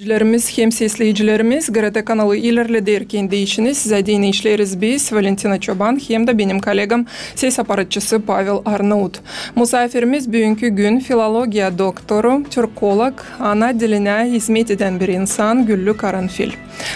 dinleyicilerimiz hem sesleyicilerimiz GRT kanalı ilerlederken değişini size dinleyişleriz biz Valentina Çoban hem de benim kolegam ses aparatçısı Pavel Arnavut. Misafirimiz bugünkü gün filologiya doktoru, Türkolog, ana diline hizmet eden bir insan Güllü Karanfil.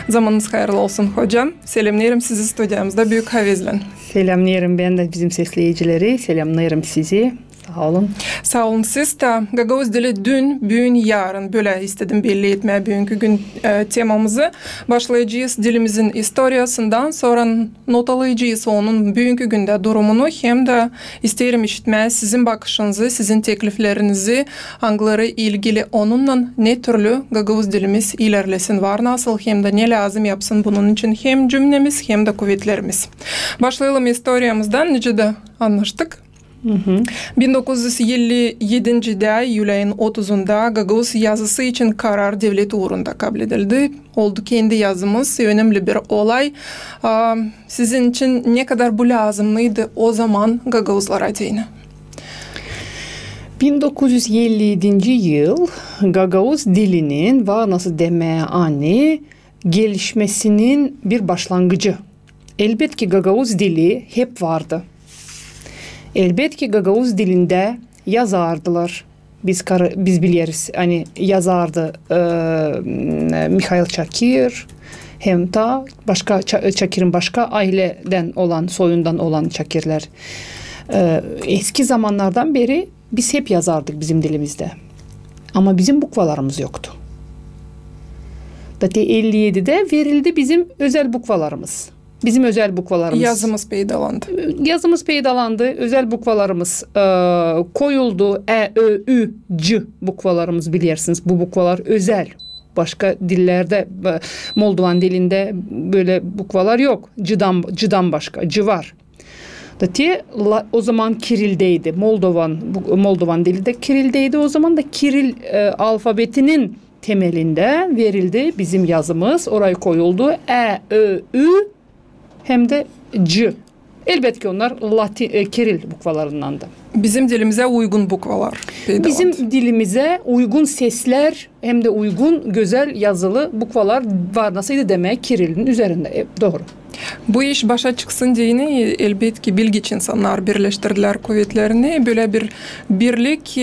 Zamanınız hayırlı olsun hocam. Selamlarım sizi stüdyamızda büyük havezlen. Selamlarım ben de bizim sesleyicileri. Selamlarım sizi. Sağ olun. Sağ olun siz de. Gagavuz dili dün, bugün, yarın böyle istedim belli etmeye bugünkü gün temamızı. Başlayacağız dilimizin historiasından sonra notalayacağız onun bugünkü günde durumunu hem de isterim işitmeye sizin bakışınızı, sizin tekliflerinizi, hangileri ilgili onunla ne türlü Gagavuz dilimiz ilerlesin var nasıl hem de ne lazım yapsın bunun için hem cümlemiz hem de kuvvetlerimiz. Başlayalım historiamızdan nece de anlaştık. 1957'de Yulay'ın 30'unda Gagavuz yazısı için karar devlet uğrunda kabul edildi. Oldu kendi yazımız, önemli bir olay. Sizin için ne kadar bu lazımlıydı o zaman Gagavuzlara değine? 1957 yıl Gagavuz dilinin ve nasıl demeye ani gelişmesinin bir başlangıcı. Elbette ki Gagavuz dili hep vardı. Elbette ki Gagavuz dilinde yazardılar. Biz biliyoruz. Hani yazardı Mikhail Çakir hem de başka Çakir'in başka aileden olan, soyundan olan Çakirler. Eski zamanlardan beri biz hep yazardık bizim dilimizde. Ama bizim bukvalarımız yoktu. Zaten 57'de verildi bizim özel bukvalarımız. Bizim özel bukvalarımız. Yazımız peydalandı. Yazımız peydalandı. Özel bukvalarımız koyuldu. Ö, Ü, C bukvalarımız bilirsiniz. Bu bukvalar özel. Başka dillerde, Moldovan dilinde böyle bukvalar yok. C'dan başka. C var. O zaman Kirildeydi. Moldovan dili de Kirildeydi. O zaman da Kiril alfabetinin temelinde verildi bizim yazımız. Oraya koyuldu. Ö, Ü hem de C. Elbette ki onlar Kiril bukvalarındandı. Bizim dilimize uygun bukvalar. Bizim dilimize uygun sesler hem de uygun güzel yazılı bukvalar var. Nasıldı demek Kiril'in üzerinde. Doğru. Bu iş başa çıksın diyene elbette ki bilgiç insanlar birleştirdiler kuvvetlerini. Böyle bir birlik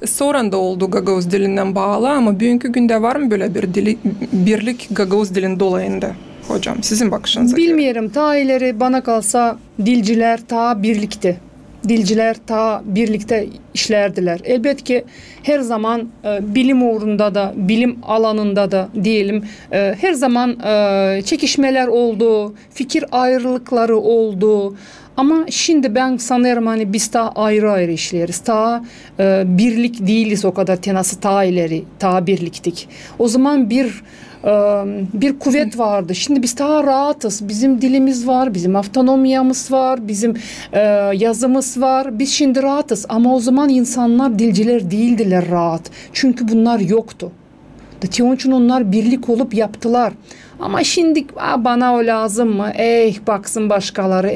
sonra da oldu Gagavuz dilinden bağlı ama bugünkü günde var mı böyle bir birlik Gagavuz dilinin dolayında? Hocam sizin bakışınıza bilmiyorum. Ta ileri bana kalsa dilciler ta birlikte. Dilciler ta birlikte işlerdiler. Elbette ki her zaman bilim uğrunda da, bilim alanında da diyelim her zaman çekişmeler oldu, fikir ayrılıkları oldu. Ama şimdi ben sanırım hani biz ta ayrı ayrı işleriz. Ta birlik değiliz o kadar tenası ta ileri, ta birliktik. O zaman bir kuvvet vardı. Şimdi biz daha rahatız. Bizim dilimiz var, bizim avtonomiyamız var, bizim yazımız var. Biz şimdi rahatız. Ama o zaman insanlar dilciler değildiler rahat. Çünkü bunlar yoktu. Onun için onlar birlik olup yaptılar. Ama şimdi bana o lazım mı? Baksın başkaları.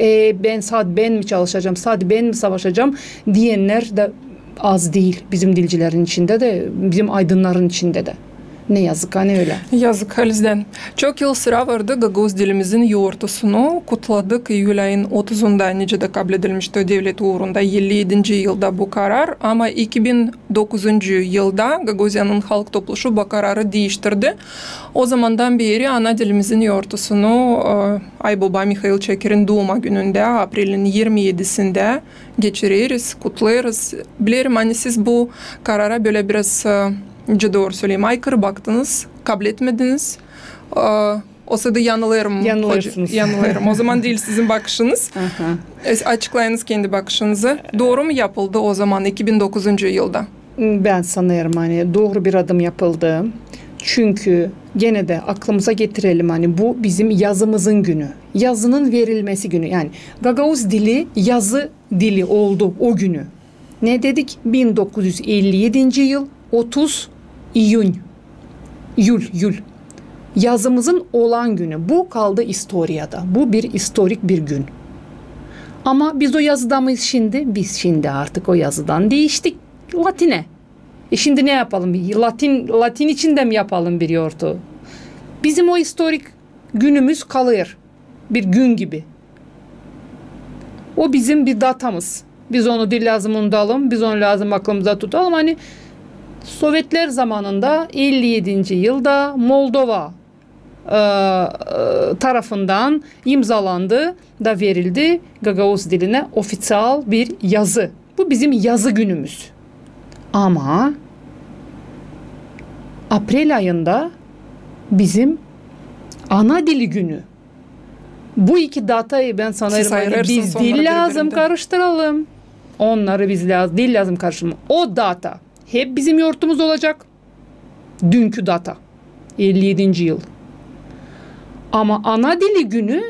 Ben mi çalışacağım? Sadece ben mi savaşacağım? Diyenler de az değil. Bizim dilcilerin içinde de, bizim aydınların içinde de. Ne yazık hani öyle. Yazık halizden. Çok yıl sıra vardı Gagavuz dilimizin yoğurtusunu kutladık. Yulay'ın 30'unda necede kabul edilmişti devlet uğrunda 57. yılda bu karar. Ama 2009. yılda Gagavuzya'nın halk topluluğu bu kararı değiştirdi. O zamandan beri ana dilimizin yoğurtusunu Aybaba Mikhail Çakir'in doğum gününde April'in 27'sinde geçiririz, kutlarız. Bilirim hani siz bu karara böyle biraz doğru söyleyeyim. Aykırı baktınız, kabul etmediniz. O sırada yanılırım. O zaman değil sizin bakışınız. Açıklayınız kendi bakışınızı. Doğru mu yapıldı o zaman 2009. yılda? Ben sanıyorum hani doğru bir adım yapıldı. Çünkü gene de aklımıza getirelim hani bu bizim yazımızın günü. Yazının verilmesi günü. Yani Gagavuz dili yazı dili oldu o günü. Ne dedik? 1957. yıl 30 Yul. Yazımızın olan günü. Bu kaldı historiada. Bu bir historik bir gün. Ama biz o yazıda mıyız şimdi? Biz şimdi artık o yazıdan değiştik Latine. Şimdi ne yapalım? Latin için de mi yapalım bir yoğurtu? Bizim o historik günümüz kalır. Bir gün gibi. O bizim bir datamız. Biz onu dil lazım unutalım. Biz onu lazım aklımıza tutalım. Hani Sovyetler zamanında 57. yılda Moldova tarafından imzalandı da verildi Gagavuz diline ofisyal bir yazı. Bu bizim yazı günümüz. Ama April ayında bizim ana dili günü. Bu iki datayı ben sanırım hani biz dil lazım karıştıralım. Onları biz dil lazım karıştıralım. O data hep bizim yurtumuz olacak. Dünkü data. 57. yıl. Ama ana dili günü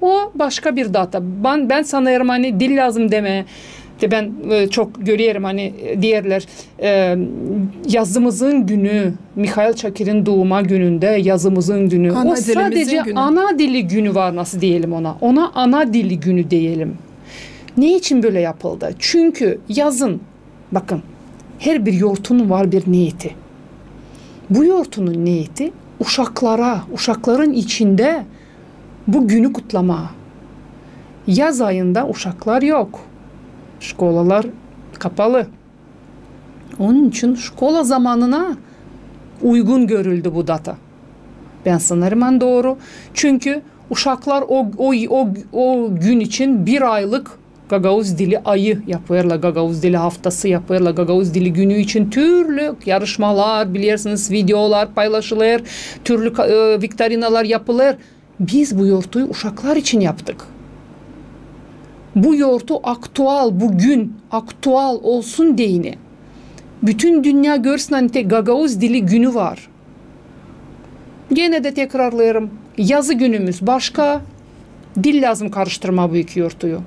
o başka bir data. Ben sanırım hani dil lazım deme. Ben çok görüyorum hani diğerler yazımızın günü, Mikhail Çakir'in doğuma gününde yazımızın günü. O sadece günü. Ana dili günü var, nasıl diyelim ona. Ona ana dili günü diyelim. Ne için böyle yapıldı? Çünkü yazın, bakın, her bir yurtunun var bir niyeti. Bu yurtunun niyeti uşakların içinde bu günü kutlama. Yaz ayında uşaklar yok. Şkolalar kapalı. Onun için şkola zamanına uygun görüldü bu data. Ben sanırım doğru. Çünkü uşaklar o gün için bir aylık Gagavuz dili ayı yapıyorlar. Gagavuz dili haftası yapıyorlar. Gagavuz dili günü için türlü yarışmalar, bilirsiniz, videolar paylaşılır. Türlü viktorinalar yapılır. Biz bu yurtu uşaklar için yaptık. Bu yurtu bugün aktual olsun diyene. Bütün dünya görsün hani Gagavuz dili günü var. Gene de tekrarlayarım. Yazı günümüz başka. Dil lazım karıştırma bu iki yurtuyu.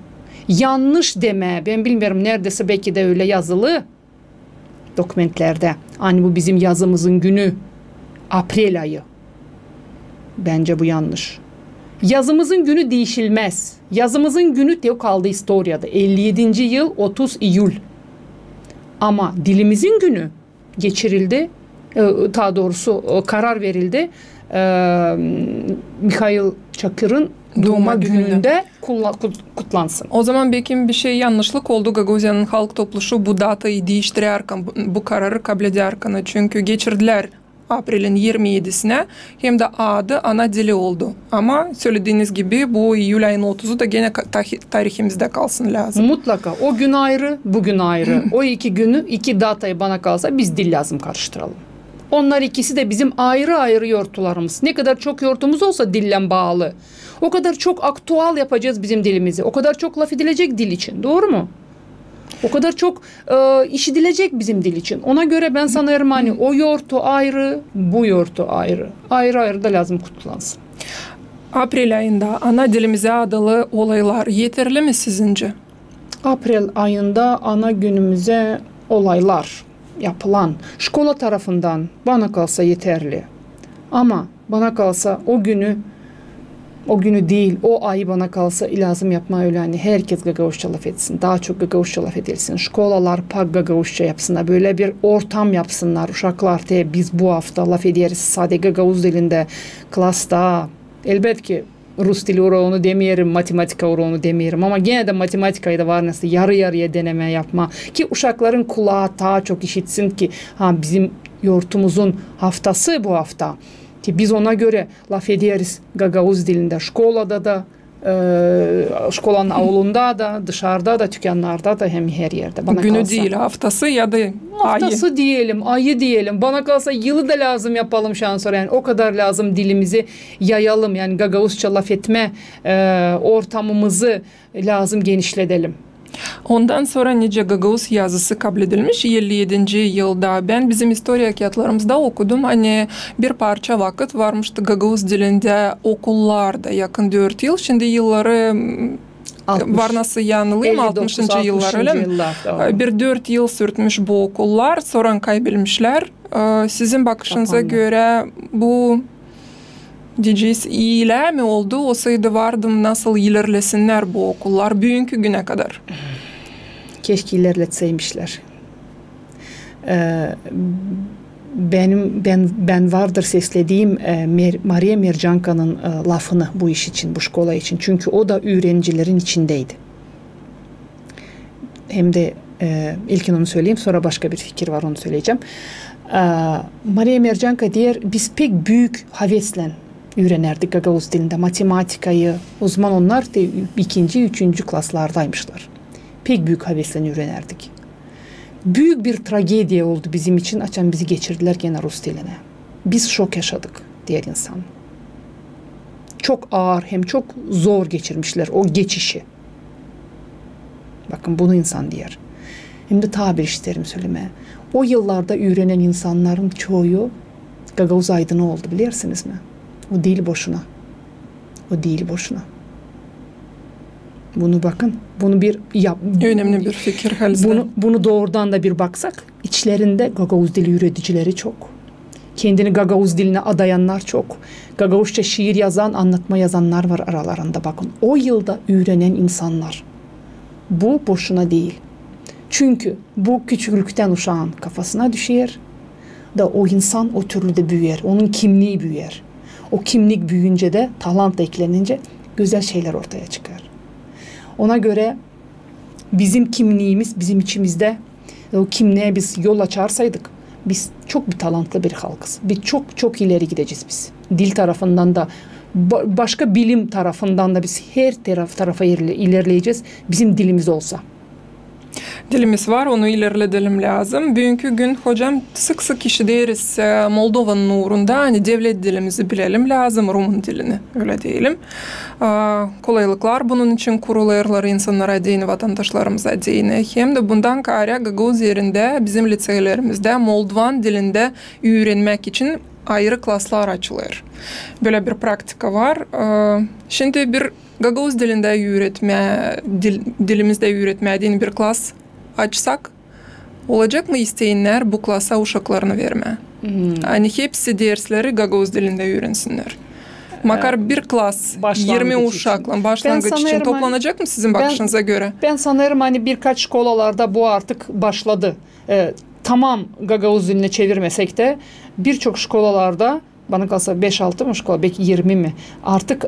Yanlış deme. Ben bilmiyorum, neredeyse belki de öyle yazılı dokumentlerde. Hani bu bizim yazımızın günü. April ayı. Bence bu yanlış. Yazımızın günü değişilmez. Yazımızın günü de kaldı historiada. 57. yıl 30 Eylül. Ama dilimizin günü geçirildi. Daha doğrusu karar verildi. Mikhail Çakır'ın doğuma gününde kutlansın. O zaman belki bir şey yanlışlık oldu. Gagavuzya'nın halk topluluğu bu datayı değiştirerken, bu kararı kabul ederken. Çünkü geçirdiler April'in 27'sine, hem de adı ana dili oldu. Ama söylediğiniz gibi bu Eylül ayının 30'u da gene tarihimizde kalsın lazım. Mutlaka. O gün ayrı, bugün ayrı. O iki günü, iki datayı bana kalsa biz dil lazım karıştıralım. Onlar ikisi de bizim ayrı ayrı yortularımız. Ne kadar çok yortumuz olsa dille bağlı, o kadar çok aktual yapacağız bizim dilimizi. O kadar çok laf edilecek dil için. Doğru mu? O kadar çok işitilecek bizim dil için. Ona göre ben sanırım hani o yortu ayrı, bu yortu ayrı. Ayrı ayrı da lazım kutlansın. April ayında ana dilimize adalı olaylar yeterli mi sizince? April ayında ana günümüze olaylar yapılan şkola tarafından bana kalsa yeterli. Ama bana kalsa o günü değil, o ayı bana kalsa lazım yapma öyle hani herkes Gagavuzça laf etsin. Daha çok Gagavuzça laf edilsin. Şkolalar pak Gagavuzça yapsınlar. Böyle bir ortam yapsınlar. Uşaklar biz bu hafta laf ederiz sadece Gagavuz dilinde klasta. Elbette ki Rus dili onu demeyelim, matematika onu demeyelim ama gene de matematikayı da var nasıl yarı yarıya deneme yapma ki uşakların kulağı daha çok işitsin ki bizim yurtumuzun haftası bu hafta. Ki biz ona göre laf ederiz Gagavuz dilinde. Şkolada da, şkolanın avlunda da, dışarıda da, dükkanlarda da hem her yerde. Bana günü kalsa, değil, haftası ya da haftası ayı diyelim, ayı diyelim. Bana kalsa yılı da lazım yapalım şans sonra. Yani o kadar lazım dilimizi yayalım. Yani Gagavuzça laf etme ortamımızı lazım genişletelim. Ondan sonra nice Gagavuz yazısı kabul edilmiş 57. yılda. Ben bizim historia kağıtlarımızda okudum. Hani bir parça vakit varmıştı Gagavuz dilinde okullarda yakın 4 yıl. Şimdi yılları 60. Var nasıl yanılıyım 60. yıllar öyle mi? Bir 4 yıl sürtmüş bu okullar. Sonra kaybetmişler. Sizin bakışınıza göre bu diyeceğiz iyiler mi oldu? O sayıda vardım nasıl ilerlesinler bu okullar bugünkü güne kadar? Keşke ilerletseymişler. Ben vardır seslediğim Maria Mercanka'nın lafını bu iş için, bu şkola için. Çünkü o da öğrencilerin içindeydi. Hem de ilkin onu söyleyeyim, sonra başka bir fikir var, onu söyleyeceğim. Maria Mercanka diyor, biz pek büyük havesle öğrenerdik Gagavuz dilinde matematikayı. O zaman onlar da 2. 3. klaslardaymışlar. Pek büyük havesle öğrenerdik. Büyük bir tragedi oldu bizim için. Açan bizi geçirdiler gene Rus diline. Biz şok yaşadık diğer insan. Çok ağır hem çok zor geçirmişler o geçişi. Bakın bunu insan diyor. Hem de tabir isterim söyleme. O yıllarda öğrenen insanların çoğu Gagavuz aydını oldu, bilirsiniz mi? O değil boşuna. O değil boşuna. Bunu bakın. Bunu bir önemli bir fikir. Bunu doğrudan da bir baksak, içlerinde Gagavuz dili üreticileri çok. Kendini Gagavuz diline adayanlar çok. Gagavuzca şiir yazan, anlatma yazanlar var aralarında, bakın. O yılda öğrenen insanlar. Bu boşuna değil. Çünkü bu küçüklükten uşağın kafasına düşer da o insan o türlü de büyür. Onun kimliği büyür. O kimlik büyüyünce de talant eklenince güzel şeyler ortaya çıkar. Ona göre bizim kimliğimiz, bizim içimizde o kimliğe biz yol açarsaydık, biz çok bir talantlı bir halkız. Biz çok ileri gideceğiz biz. Dil tarafından da, başka bilim tarafından da biz her tarafa ilerleyeceğiz. Bizim dilimiz olsa. Dilimiz var, onu ilerledelim lazım. Bugünkü gün hocam sık sık işitiyoruz Moldova'nın uğrunda hani devlet dilimizi bilelim lazım, Rumun dilini, öyle diyelim. Kolaylıklar bunun için kuruluyorlar insanlara değini, vatandaşlarımıza değini. Hem de bundan kare Gagavuz yerinde bizim liseylerimizde Moldovan dilinde öğrenmek için ayrı klaslar açılıyor. Böyle bir praktika var. Şimdi bir Gagavuz dilinde dilimizde öğretmediğin bir klas açsak, olacak mı isteyenler bu klasa uşaklarını verme? Hani hepsi dersleri Gagavuz dilinde öğrensinler. Makar bir klas 20 uşakla başlangıç için toplanacak mı sizin bakışınıza göre? Ben sanırım hani birkaç şkolalarda bu artık başladı. Tamam, Gagavuz diline çevirmesek de birçok şkolalarda, bana kalsa 5-6 mı şkola, belki 20 mi? Artık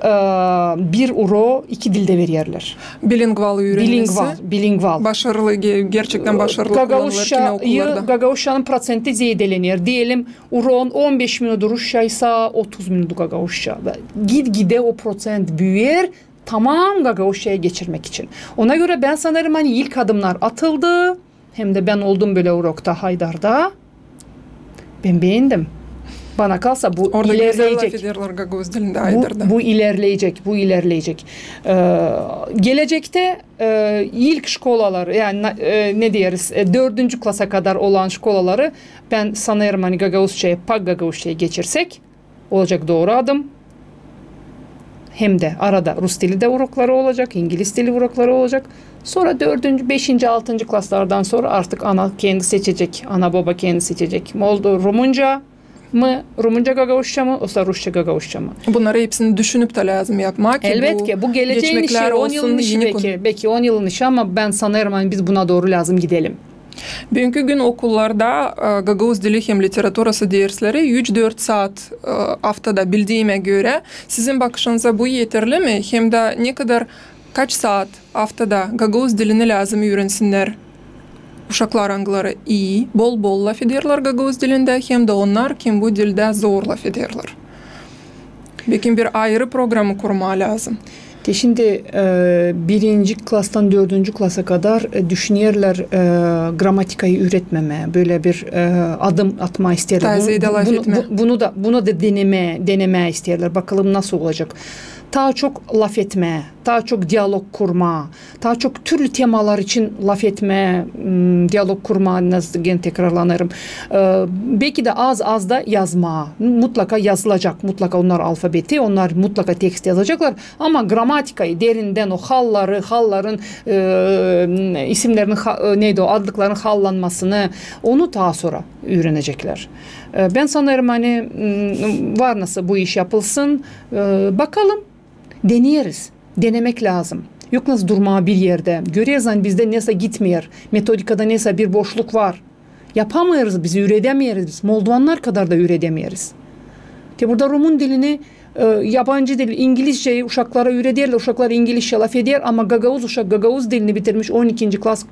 bir uro 2 dilde veriyorlar. Bilingval öğrenmesi. Bilingval. Başarılı, gerçekten başarılı kullanılır okullarda. Gagavuzcanın prosenti zedeleniyor. Diyelim uro'nun 15 minutu Rusçaysa 30 minutu Gagavuzca. Gide o prosent büyür. Tamam, Gagavuzca'ya geçirmek için. Ona göre ben sanırım hani ilk adımlar atıldı. Hem de ben oldum böyle urokta, Haydar'da. Ben beğendim. Bana kalsa bu orada ilerleyecek. Bu ilerleyecek. Gelecekte ilk şkolalar, yani ne diyeriz, 4. klasa kadar olan şkolaları ben sanırım hani Gagavuzca'ya, Pak Gagavuzca'ya geçirsek olacak doğru adım. Hem de arada Rus dili de urokları olacak, İngiliz dili urokları olacak. Sonra 4., 5., 6. klaslardan sonra artık ana kendi seçecek, ana baba kendi seçecek. Rumunca mı, Rumunca Gagavuzca mı, yoksa Rusça Gagavuzca mı? Bunları hepsini düşünüp de lazım yapmak. Elbette bu geleceğin işi, 10 yılın işi belki 10 yılın işi, ama ben sanırım hani biz buna doğru lazım gidelim. Bugünkü gün okullarda Gagavuz dili hem literatürası dersleri 3-4 saat haftada bildiğime göre sizin bakışınıza bu yeterli mi? Hem de ne kadar, kaç saat haftada Gagavuz dilini lazım öğrensinler? Uşaklar angları iyi, bol laf ederler Gagavuz dilinde, hem de onlar kim bu dilde zor laf ederler. Belki bir ayrı programı kurma lazım. Şimdi 1. klastan 4. klasa kadar düşünüyorlar gramatikayı üretmeme, böyle bir adım atma isterler. Bunu da deneme isterler. Bakalım nasıl olacak. Daha çok laf etme, daha çok diyalog kurma, daha çok türlü temalar için laf etme, diyalog kurma, nasıl gene tekrarlanırım. Belki de az da yazma. Mutlaka yazılacak. Mutlaka onlar alfabeti, onlar mutlaka tekst yazacaklar. Ama gramatikayı derinden, o halların isimlerinin adlıkların hallanmasını, onu daha sonra öğrenecekler. Ben sanırım hani var nasıl bu iş yapılsın. Bakalım. Deneyeriz. Denemek lazım. Yok nasıl durma bir yerde. Görüyoruz hani bizde neyse gitmiyor. Metodikada neyse bir boşluk var. Yapamıyoruz biz, üretemiyoruz biz. Moldovanlar kadar da üretemiyoruz. Burada Rumun dilini, yabancı dil, İngilizceyi uşaklara öğretiyorlar. Uşaklar İngilizce laf ediyor ama Gagavuz uşak Gagavuz dilini bitirmiş 12. klas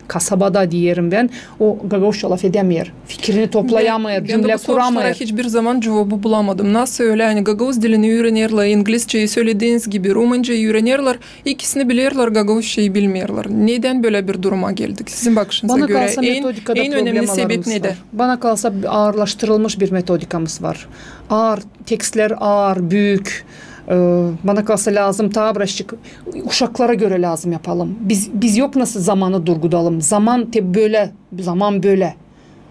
kasabada diyelim ben. O Gagavuzca laf edemiyor. Fikrini toplayamıyor, cümle kuramıyor. Hiçbir zaman cevabı bulamadım. Nasıl öyle? Yani Gagavuz dilini öğreniyorlar, İngilizceyi söylediğiniz gibi Rumenca'yı öğreniyorlar. İkisini biliyorlar, Gagavuzcayı bilmiyorlar. Neden böyle bir duruma geldik? Sizin bakışınıza Bana göre en önemli sebep nedir? Bana kalsa ağırlaştırılmış bir metodikamız var. Ağır, tekstler ağır, büyük. Bana kalsa lazım birazcık uşaklara göre lazım yapalım. Biz yok nasıl zamanı durgudalım. Zaman böyle.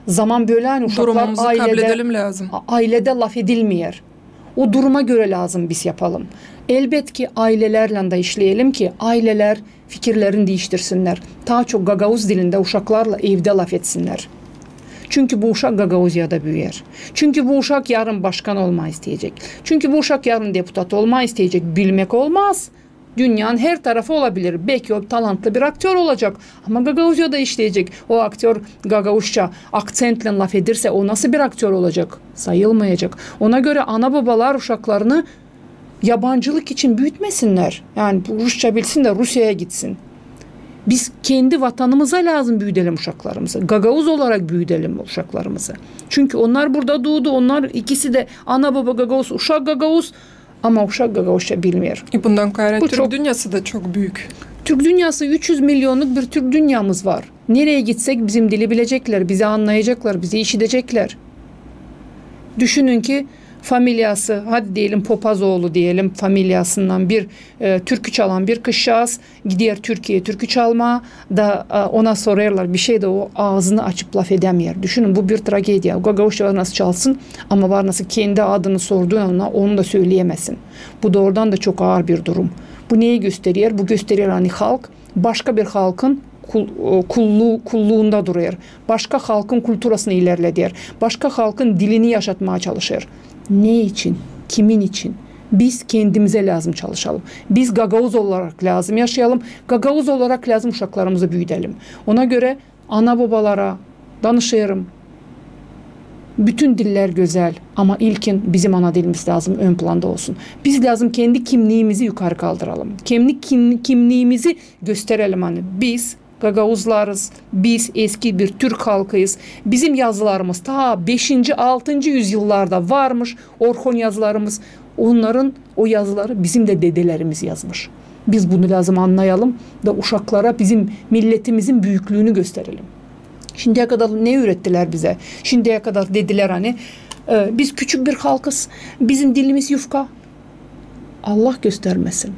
Zaman böyle hani uşaklar durumumuzu kabul edelim lazım. Ailede laf edilmiyor. O duruma göre lazım biz yapalım. Elbet ki ailelerle de işleyelim ki aileler fikirlerini değiştirsinler. Daha çok Gagavuz dilinde uşaklarla evde laf etsinler. Çünkü bu uşak Gagavuzya'da büyür. Çünkü bu uşak yarın başkan olma isteyecek. Çünkü bu uşak yarın deputat olma isteyecek. Bilmek olmaz. Dünyanın her tarafı olabilir. Belki o talantlı bir aktör olacak. Ama Gagavuzya'da işleyecek. O aktör Gagavuzca aksentle laf edirse o nasıl bir aktör olacak? Sayılmayacak. Ona göre ana babalar uşaklarını yabancılık için büyütmesinler. Yani Rusça bilsin de Rusya'ya gitsin. Biz kendi vatanımıza lazım büyütelim uşaklarımızı. Gagavuz olarak büyütelim uşaklarımızı. Çünkü onlar burada doğdu. Onlar ikisi de ana baba Gagavuz, uşak Gagavuz. Ama uşak Gagavuzca bilmiyor. Bundan gayrı Türk dünyası da çok büyük. Türk dünyası 300 milyonluk bir Türk dünyamız var. Nereye gitsek bizim dili bilecekler, bizi anlayacaklar, bizi işitecekler. Düşünün ki familyası, hadi diyelim Popazoğlu diyelim, familyasından bir türkü çalan bir kızcağız gidiyor Türkiye'ye türkü çalma da ona sorarlar bir şey de o ağzını açıp laf edemiyor. Düşünün bu bir tragedya. Gagavuzca nasıl çalsın ama var nasıl kendi adını sorduğunda onu da söyleyemezsin. Bu doğrudan da çok ağır bir durum. Bu neyi gösteriyor? Bu gösteriyor hani halk başka bir halkın kulluğunda duruyor. Başka halkın kulturasını ilerlediyor. Başka halkın dilini yaşatmaya çalışıyor. Ne için? Kimin için? Biz kendimize lazım çalışalım. Biz Gagavuz olarak lazım yaşayalım. Gagavuz olarak lazım uşaklarımızı büyütelim. Ona göre ana babalara danışıyorum. Bütün diller güzel ama ilkin bizim ana dilimiz lazım ön planda olsun. Biz lazım kendi kimliğimizi yukarı kaldıralım. Kendi kimliğimizi gösterelim hani biz Gagavuzlarız. Biz eski bir Türk halkıyız. Bizim yazılarımız ta 5. 6. yüzyıllarda varmış. Orhon yazılarımız. Onların o yazıları bizim de dedelerimiz yazmış. Biz bunu lazım anlayalım da uşaklara bizim milletimizin büyüklüğünü gösterelim. Şimdiye kadar ne ürettiler bize? Şimdiye kadar dediler hani biz küçük bir halkız. Bizim dilimiz yufka. Allah göstermesin.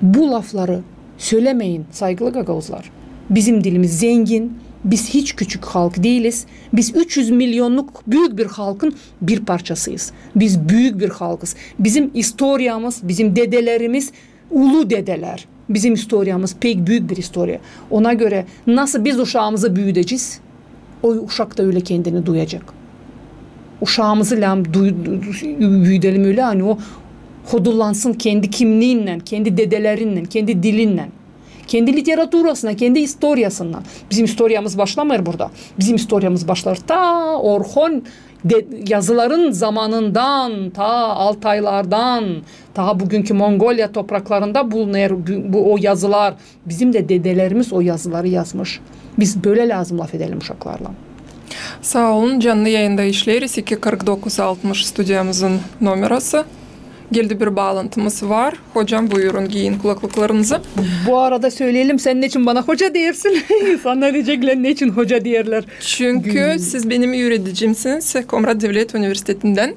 Bu lafları söylemeyin saygılı Gagavuzlar. Bizim dilimiz zengin. Biz hiç küçük halk değiliz. Biz 300 milyonluk büyük bir halkın bir parçasıyız. Biz büyük bir halkız. Bizim istoryamız, bizim dedelerimiz ulu dedeler. Bizim istoryamız pek büyük bir istorya. Ona göre nasıl biz uşağımızı büyüteceğiz? O uşak da öyle kendini duyacak. Uşağımızı büyütelim öyle hani o hodullansın kendi kimliğiyle, kendi dedelerinle, kendi dilinle. Kendi literatürasına, kendi istoryasından. Bizim istoryamız başlamıyor burada. Bizim istoryamız başlar ta Orhon yazıların zamanından, ta Altaylardan, ta bugünkü Mongolia topraklarında bulunuyor bu o yazılar. Bizim de dedelerimiz o yazıları yazmış. Biz böyle lazım laf edelim uşaklarla. Sağ olun. Canlı yayında işleriz. 24960 stüdyamızın numarası. Geldi bir bağlantımız var. Hocam buyurun giyin kulaklıklarınızı. Bu arada söyleyelim sen ne için bana hoca dersin? İnsanlar diyecekler ne için hoca derler. Çünkü siz benim öğreticimsiniz. Komrat Devlet Üniversitesi'nden.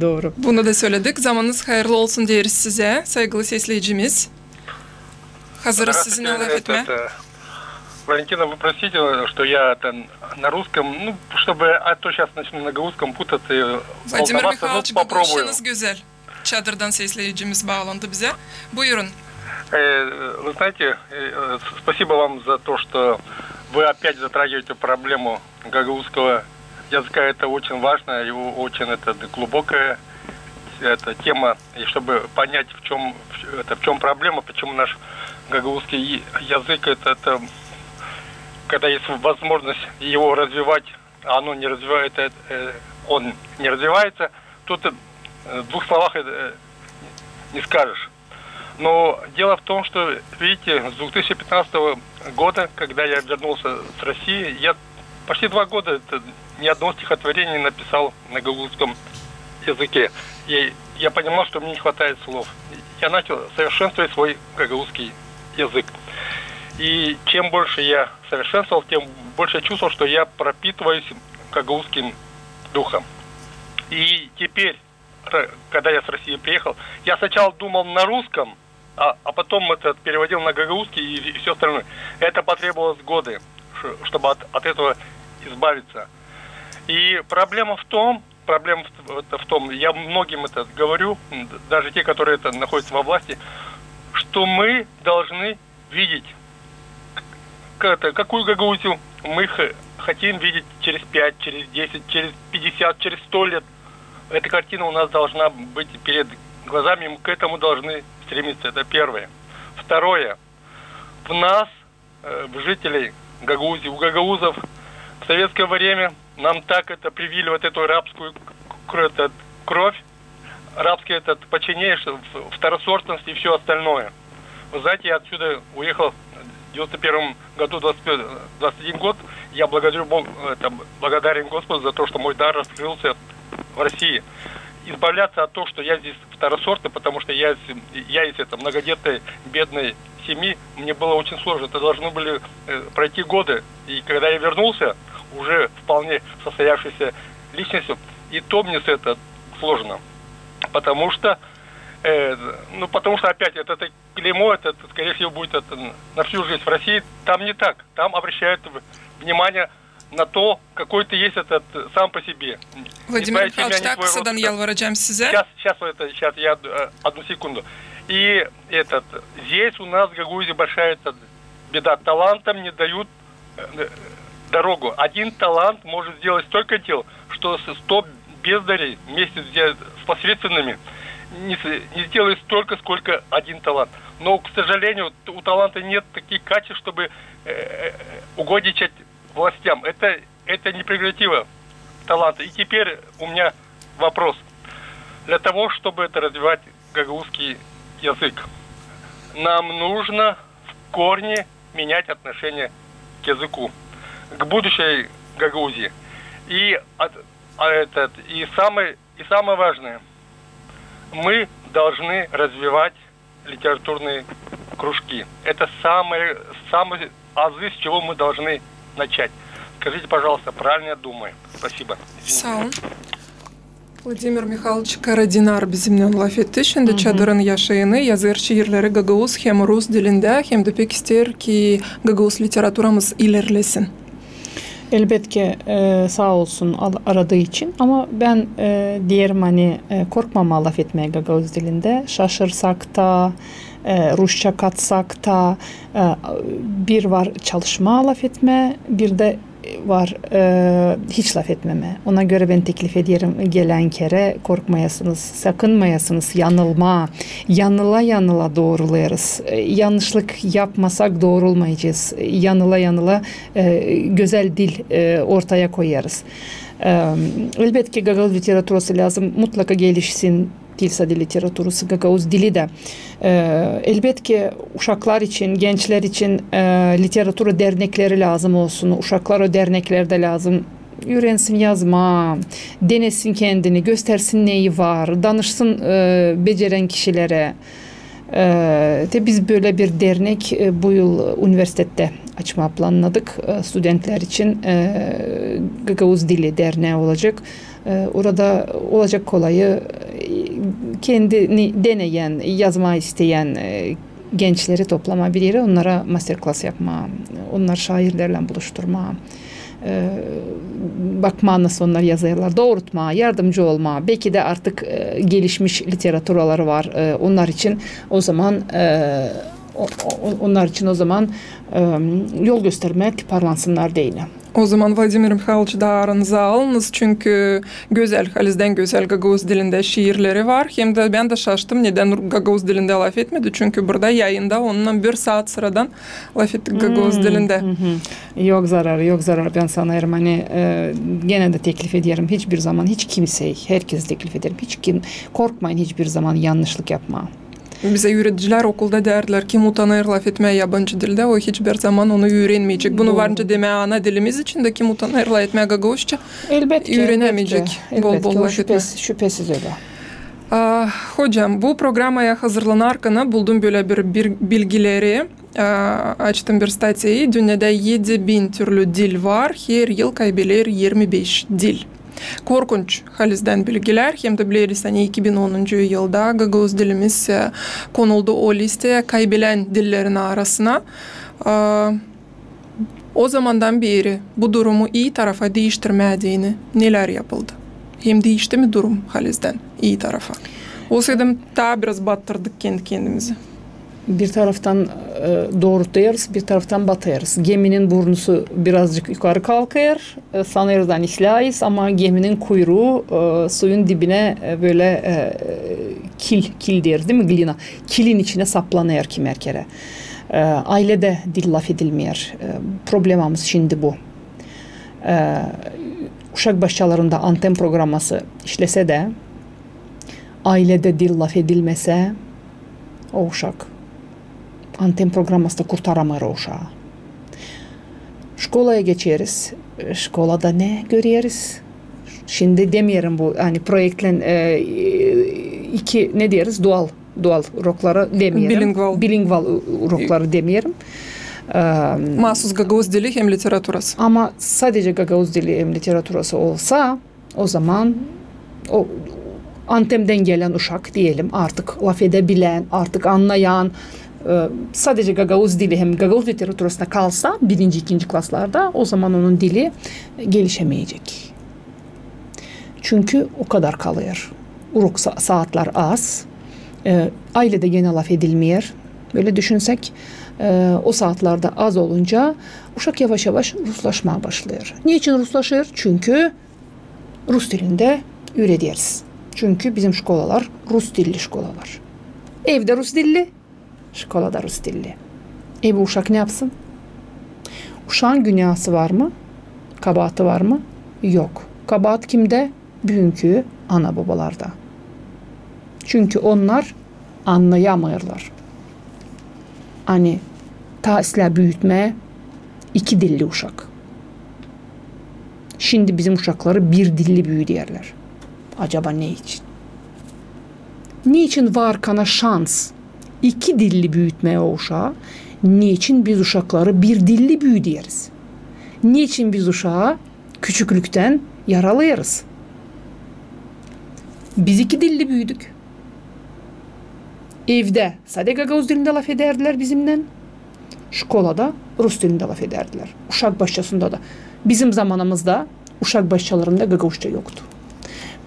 Doğru. Bunu da söyledik. Zamanınız hayırlı olsun deriz size. Saygılı seyircimiz. Hazırız sizinle laf etme. Валентина, вы простите, что я на русском, ну, чтобы, а то сейчас начну на гаузском путаться и Vladimir волноваться, ну, Mihайлович, попробую. Gagavuzcanız güzel. Çadırdan seyircimiz bağlandı bize. Buyurun. Вы знаете, спасибо вам за то, что вы опять затрагиваете проблему гагаузского языка. Это очень важно и очень это глубокая эта тема. И чтобы понять, в чем проблема, почему наш гагаузский язык, это когда есть возможность его развивать оно не развивается, он не развивается, тут в двух словах не скажешь. Но дело в том, что, видите, с 2015 года, когда я вернулся с России, я почти 2 года ни одного стихотворения не написал на гагаузском языке. И я понимал, что мне не хватает слов. Я начал совершенствовать свой гагаузский язык. И чем больше я совершенствовал, тем больше я чувствовал, что я пропитываюсь гагаузским духом. И теперь, когда я с России приехал, я сначала думал на русском, а потом это переводил на гагаузский и все остальное. Это потребовалось годы, чтобы от этого избавиться. И проблема в том, я многим это говорю, даже те, которые находятся во власти, что мы должны видеть, какую Гагаузию мы хотим видеть через 5, через 10, через 50, через 100 лет. Эта картина у нас должна быть перед глазами, мы к этому должны стремиться. Это первое. Второе. В нас, в жителей Гагаузии, у гагаузов, в советское время нам так это привили, вот эту рабскую кровь, рабское это подчинение, второсортность и все остальное. Вы знаете, я отсюда уехал в 91 году, 21 год. Я благодарен Господу за то, что мой дар раскрылся в России. Избавляться от того, что я здесь второсортный, потому что я из этой многодетной бедной семьи, мне было очень сложно. Это должны были пройти годы. И когда я вернулся, уже вполне состоявшейся личностью, и то мне это сложно. Потому что опять это клеймо, это, скорее всего, будет на всю жизнь в России. Там не так. Там обращают внимание на то, какой ты есть сам по себе. Владимир Михайлович, так, Садан Ялвараджам Сизе. Сейчас, я одну секунду. И здесь у нас в Гагаузии большая беда. Талантам не дают дорогу. Один талант может сделать столько дел, что 100 бездарей вместе с посредственными не сделает столько, сколько один талант. Но, к сожалению, у таланта нет таких качеств, чтобы угодничать властям. Это не прерогатива таланта. И теперь у меня вопрос. Для того, чтобы развивать гагаузский язык, нам нужно в корне менять отношение к языку, к будущей Гагаузии. И самое важное, мы должны развивать литературные кружки. Это самые азы, с чего мы должны начать. Скажите, пожалуйста, правильно я думаю? Спасибо. Владимир Михайлович Карадинар bizimle laf etti. Şimdi çadırın yaşayını yazır şiirleri Gagavuz hem Rus dilinde hem de pek ister ki Gagavuz literaturamız ilerlesin. Elbette sağ olsun aradığı için, ama ben diğerim korkmama laf etmeye Gagavuz dilinde. Şaşırsak da, Rusça katsak da bir var çalışma laf etme, bir de var hiç laf etmeme. Ona göre ben teklif ederim gelen kere korkmayasınız, sakınmayasınız, yanıla doğrulayarız. Yanlışlık yapmasak doğrulmayacağız. Yanıla güzel dil ortaya koyarız. Elbette ki Gagavuz literatürası lazım, mutlaka gelişsin. Dil literatürası, Gagavuz dili de. Elbette ki uşaklar için, gençler için literatür dernekleri lazım olsun. Uşaklar o derneklerde lazım. Öğrensin yazma, denesin kendini, göstersin neyi var, danışsın beceren kişilere. Biz böyle bir dernek bu yıl üniversitede açma planladık. Studentler için Gagavuz Dili Derneği olacak. Orada olacak kolayı kendini deneyen, yazma isteyen gençleri toplama bir yere, onlara masterclass yapma, onlar şairlerle buluşturma, bakma nasıl onlar yazarlar, doğrultma, yardımcı olma. Belki de artık gelişmiş literaturaları var. Onlar için o zaman yol göstermek parlansınlar değil. O zaman Vladimir Mikhailович da aranıza alınız çünkü güzel, halizden güzel Gagavuz dilinde şiirleri var. Hem de ben de şaştım neden Gagavuz dilinde laf etmedi. Çünkü burada yayında ondan 1 saat sıradan laf ettik Gagavuz dilinde. Yok zarar. Ben sanırım hani gene de teklif ediyorum. Hiçbir zaman hiç kimseyi, herkes teklif ederim. Hiç kim korkmayın, hiçbir zaman yanlışlık yapma. Bize öğreticiler okulda derler kim utanır laf etmeye yabancı dilde o hiçbir zaman onu öğrenmeyecek. Bunu varınca demeye ana dilimiz için de kim utanır laf etmeye Gagavuzca öğrenemeyecek. Bol laf etmeye. Şüphesiz öyle. Hocam bu programaya hazırlanarken buldum böyle bir bilgileri. Açtım bir statüyü. Dünyada 7000 türlü dil var. Her yıl kaybeder 25 dil. Korkunç halizden bilgiler. Hem de biliriz hani 2010. yılda Gagavuz dilimiz konuldu o listeye kaybeden dillerin arasına. O zamandan beri bu durumu iyi tarafa değiştirmediğini neler yapıldı? Hem değişti mi durum halizden iyi tarafa? Olsaydım daha biraz battırdık kendi kendimizi. Bir taraftan doğrultuyarız, bir taraftan batayarız. Geminin burnusu birazcık yukarı kalkıyor. Sanırızdan işleyiz ama geminin kuyruğu suyun dibine böyle kil deriz değil mi glina? Kilin içine saplanıyor kimer kere. Ailede dil laf edilmiyor. Problemimiz şimdi bu. Uşak başçalarında anten programması işlese de ailede dil laf edilmese o uşak anten programmasında kurtaramıyor o uşağı. Şkolaya geçeriz. Şkolada ne görüyoruz? Şimdi demiyorum bu hani projektlen iki ne deriz? Dual urokları demiyorum. Bilingual urokları demiyorum. Mahsus Gagavuz dili hem literatürası. Ama sadece Gagavuz dili hem literatürası olsa o zaman o antemden gelen uşak diyelim artık laf edebilen, artık anlayan, sadece Gagavuz dili hem Gagavuz literatürasına kalsa 1. 2. klaslarda o zaman onun dili gelişemeyecek. Çünkü o kadar kalıyor. Uruk saatler az. Ailede gene laf edilmiyor. Böyle düşünsek o saatlerde az olunca uşak yavaş yavaş Ruslaşmaya başlıyor. Niçin Ruslaşır? Çünkü Rus dilinde öğretiyoruz. Çünkü bizim şkolalar Rus dilli şkolalar. Evde Rus dilli, şkolada Rus dilli. Bu uşak ne yapsın? Uşağın günahı var mı? Kabahati var mı? Yok. Kabahat kimde? Bugünkü ana babalarda. Çünkü onlar anlayamıyorlar. Hani tasla büyütme 2 dilli uşak. Şimdi bizim uşakları 1 dilli büyüdüyorlar. Acaba ne için? Niçin var kana şans 2 dilli büyütmeye o uşağı? Niçin biz uşakları 1 dilli büyüdüyoruz? Niçin biz uşağı küçüklükten yaralıyoruz? Biz 2 dilli büyüdük. Evde sadece Gagavuz dilinde laf ederdiler bizimle. Şkolada Rus dilinde laf ederdiler. Uşak başçasında da. Bizim zamanımızda uşak başçalarında Gagavuzca yoktu.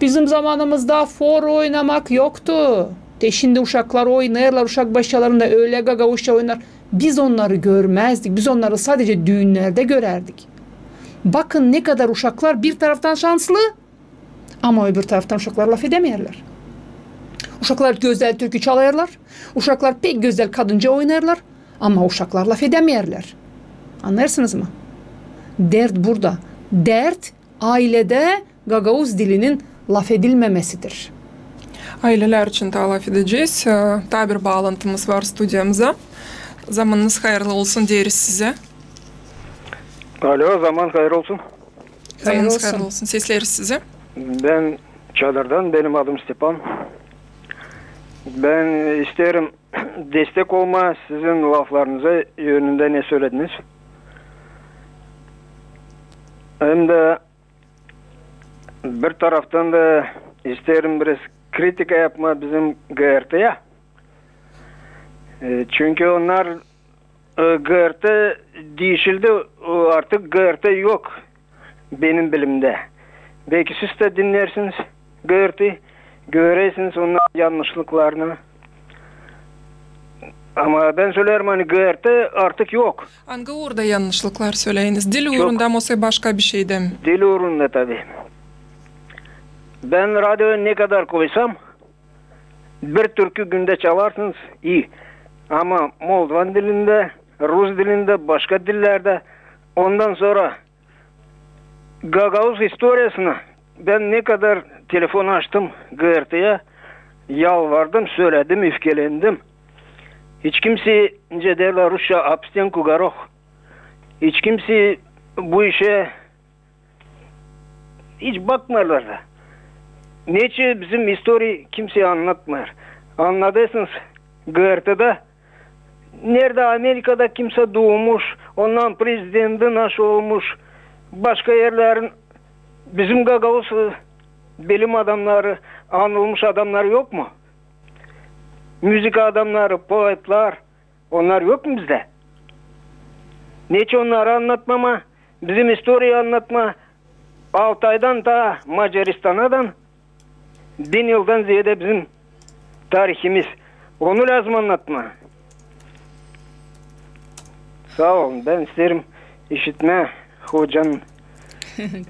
Bizim zamanımızda for oynamak yoktu. Şimdi uşaklar oynarlar, uşak başçalarında öyle Gagavuzca oynar. Biz onları görmezdik. Biz onları sadece düğünlerde görerdik. Bakın ne kadar uşaklar bir taraftan şanslı ama öbür taraftan uşaklar laf edemiyorlar. Uşaklar güzel türkü çalarlar. Uşaklar pek güzel kadınca oynarlar. Ama uşaklar laf edemiyorlar. Anlarsınız mı? Dert burada. Dert ailede Gagavuz dilinin laf edilmemesidir. Aileler için de laf edeceğiz. Daha bir bağlantımız var stüdyamıza. Zamanınız hayırlı olsun deriz size. Alo, zaman hayırlı olsun. Zamanınız hayırlı olsun. Sesleriz size. Ben Çadır'dan, benim adım Stepan. Ben isterim destek olma sizin laflarınıza yönünde ne söylediniz. Hem de bir taraftan da isterim biraz kritika yapma bizim GRT'ye. Çünkü onlar GRT değişildi, artık GRT yok benim bilimde. Belki siz de dinlersiniz GRT, görürsünüz onun yanlışlıklarını. Ama ben söylerim hani GRT artık yok. Hangi uğurda yanlışlıklar söyleyiniz? Dil uğrunda mı olsa başka bir şeyde mi? Dil uğrunda tabii. Ben radyoya ne kadar koysam bir türkü günde çalarsınız iyi. Ama Moldovan dilinde, Rus dilinde, başka dillerde ondan sonra Gagavuz historiasını ben ne kadar telefon açtım GRT'ye, yalvardım, söyledim, öfkelendim. Hiç kimse derler Rusça absten kugarok. Hiç kimse bu işe hiç bakmıyorlar da. Neçe bizim histori kimseye anlatmıyor. Anladıysanız GRT'de nerede Amerika'da kimse doğmuş, ondan prezidenti nasıl olmuş, başka yerlerin bizim Gagavuz bilim adamları, anılmış adamlar yok mu? Müzik adamları, poetler, onlar yok mu bizde? Neçe onları anlatmama, bizim historiyi anlatma, Altay'dan ta Macaristan'dan 1000 yıldan ziyade bizim tarihimiz. Onu lazım anlatma. Sağ olun. Ben isterim işitme hocanın.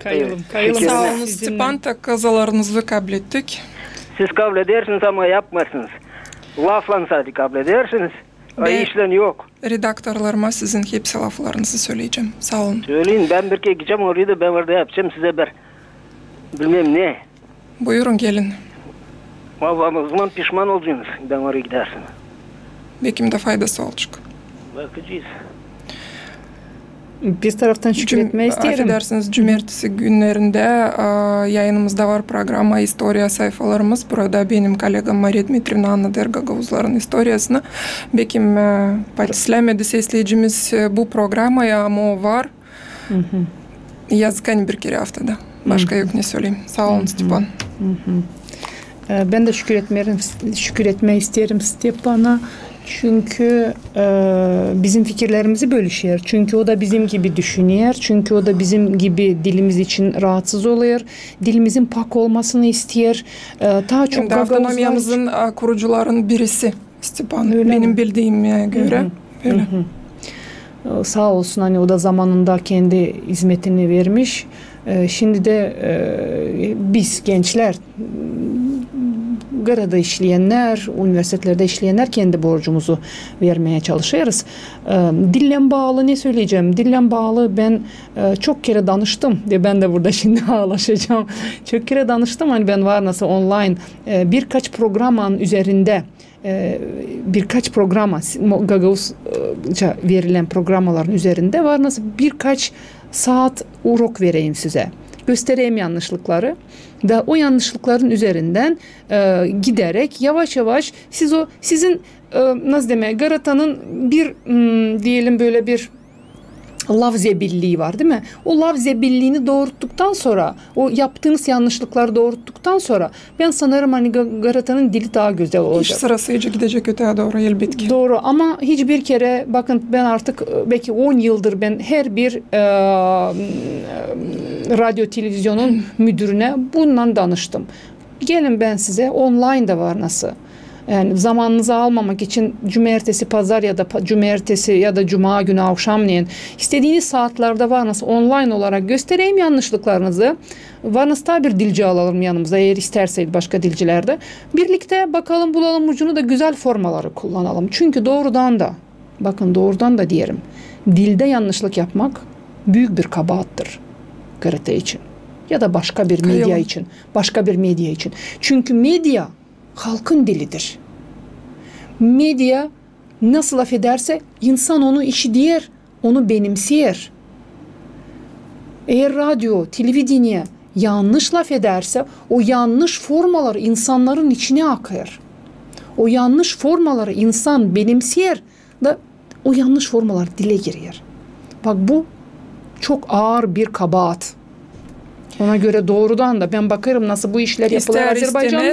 Kayılım. Sağ olun Stepan, kazalarınızı kabul ettik. Siz kabul edersiniz ama yapmazsınız. Lafla sadece kabul edersiniz. İşlen yok. Redaktörlerime sizin hepsi laflarınızı söyleyeceğim. Sağ olun. Söyleyin, ben bir kere gideceğim oraya da ben orada yapacağım size bir bilmem ne. Buyurun gelin. O zaman pişman olacaksınız ben oraya gidersin. Belki de faydası olacak. Bakacağız. Bir taraftan şükür etmeyi isterim. Affedersiniz, cumartesi günlerinde yayınımızda var programa Historia sayfalarımız. Burada benim kolegam Mariya Dmitrievna anlatır Gagavuzların historiasını. Belki patisleme seyircimiz bu programaya ama o var. Yazık bir kere haftada. Başka yok ne söyleyeyim. Sağ olun Stepan. Ben de şükür etmeyi isterim Stepan'a. Çünkü bizim fikirlerimizi bölüşüyor. Çünkü o da bizim gibi düşünüyor. Çünkü o da bizim gibi dilimiz için rahatsız oluyor. Dilimizin pak olmasını istiyor. Daha çok Şimdi autonomiyamızın kurucuların birisi Stepan. Öyle benim mi? Bildiğime göre. Öyle. Sağ olsun hani o da zamanında kendi hizmetini vermiş. Şimdi de biz gençler Gara'da işleyenler, üniversitelerde işleyenler kendi borcumuzu vermeye çalışıyoruz. Dille bağlı ne söyleyeceğim? Dille bağlı ben çok kere danıştım. Ben de burada şimdi ağlaşacağım. Çok kere danıştım. Hani ben var nasıl online birkaç programın üzerinde birkaç programa Gagavuzca verilen programaların üzerinde var nasıl birkaç saat urok vereyim size. Göstereyim yanlışlıkları. Da o yanlışlıkların üzerinden giderek yavaş yavaş sizin nasıl demeye Garata'nın bir diyelim böyle bir lafzebilliği var değil mi? O lafzebilliğini doğrulttuktan sonra o yaptığınız yanlışlıkları doğrulttuktan sonra ben sanırım hani Garata'nın dili daha güzel olacak. İş sırasıyla gidecek öteye doğru elbette ki. Doğru ama hiçbir kere bakın ben artık belki 10 yıldır ben her bir radyo televizyonun müdürüne bundan danıştım. Gelin ben size online de var nasıl? Yani zamanınızı almamak için cumartesi, pazar ya da cumartesi ya da cuma günü akşamleyin istediğiniz saatlerde var nasıl online olarak göstereyim yanlışlıklarınızı. Var nasıl da bir dilci alalım yanımıza eğer isterseydi başka dilcilerde. Birlikte bakalım bulalım ucunu da güzel formaları kullanalım. Çünkü doğrudan da bakın doğrudan da diyelim dilde yanlışlık yapmak büyük bir kabahattır Garata için ya da başka bir medya için. Başka bir medya için. Çünkü medya halkın dilidir. Medya nasıl laf ederse insan onu işitiyor, onu benimsiyor. Eğer radyo, televizyon yanlış laf ederse o yanlış formalar insanların içine akıyor. O yanlış formaları insan benimsiyor da o yanlış formalar dile giriyor. Bak bu çok ağır bir kabahat. Ona göre doğrudan da ben bakarım nasıl bu işler yapılır Azerbaycan'da.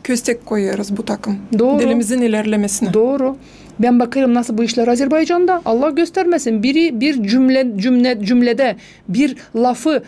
Köstek koyuyoruz bu takım. Doğru. Dilimizin ilerlemesine. Doğru. Ben bakarım nasıl bu işler Azerbaycan'da. Allah göstermesin. Biri bir cümlede bir lafı,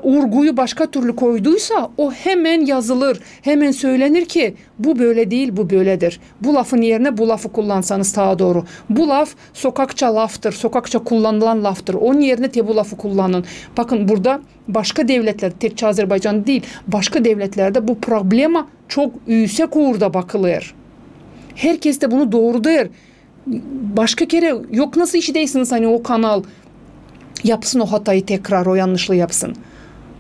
vurguyu başka türlü koyduysa o hemen yazılır. Hemen söylenir ki bu böyle değil, bu böyledir. Bu lafın yerine bu lafı kullansanız daha doğru. Bu laf sokakça laftır. Sokakça kullanılan laftır. Onun yerine bu lafı kullanın. Bakın burada başka devletler, tek Azerbaycan değil, başka devletlerde bu problema çok yüksek uğurda bakılır. Herkes de bunu doğru der. Başka kere yok nasıl işi değilsiniz hani o kanal yapsın o hatayı tekrar o yanlışlığı yapsın.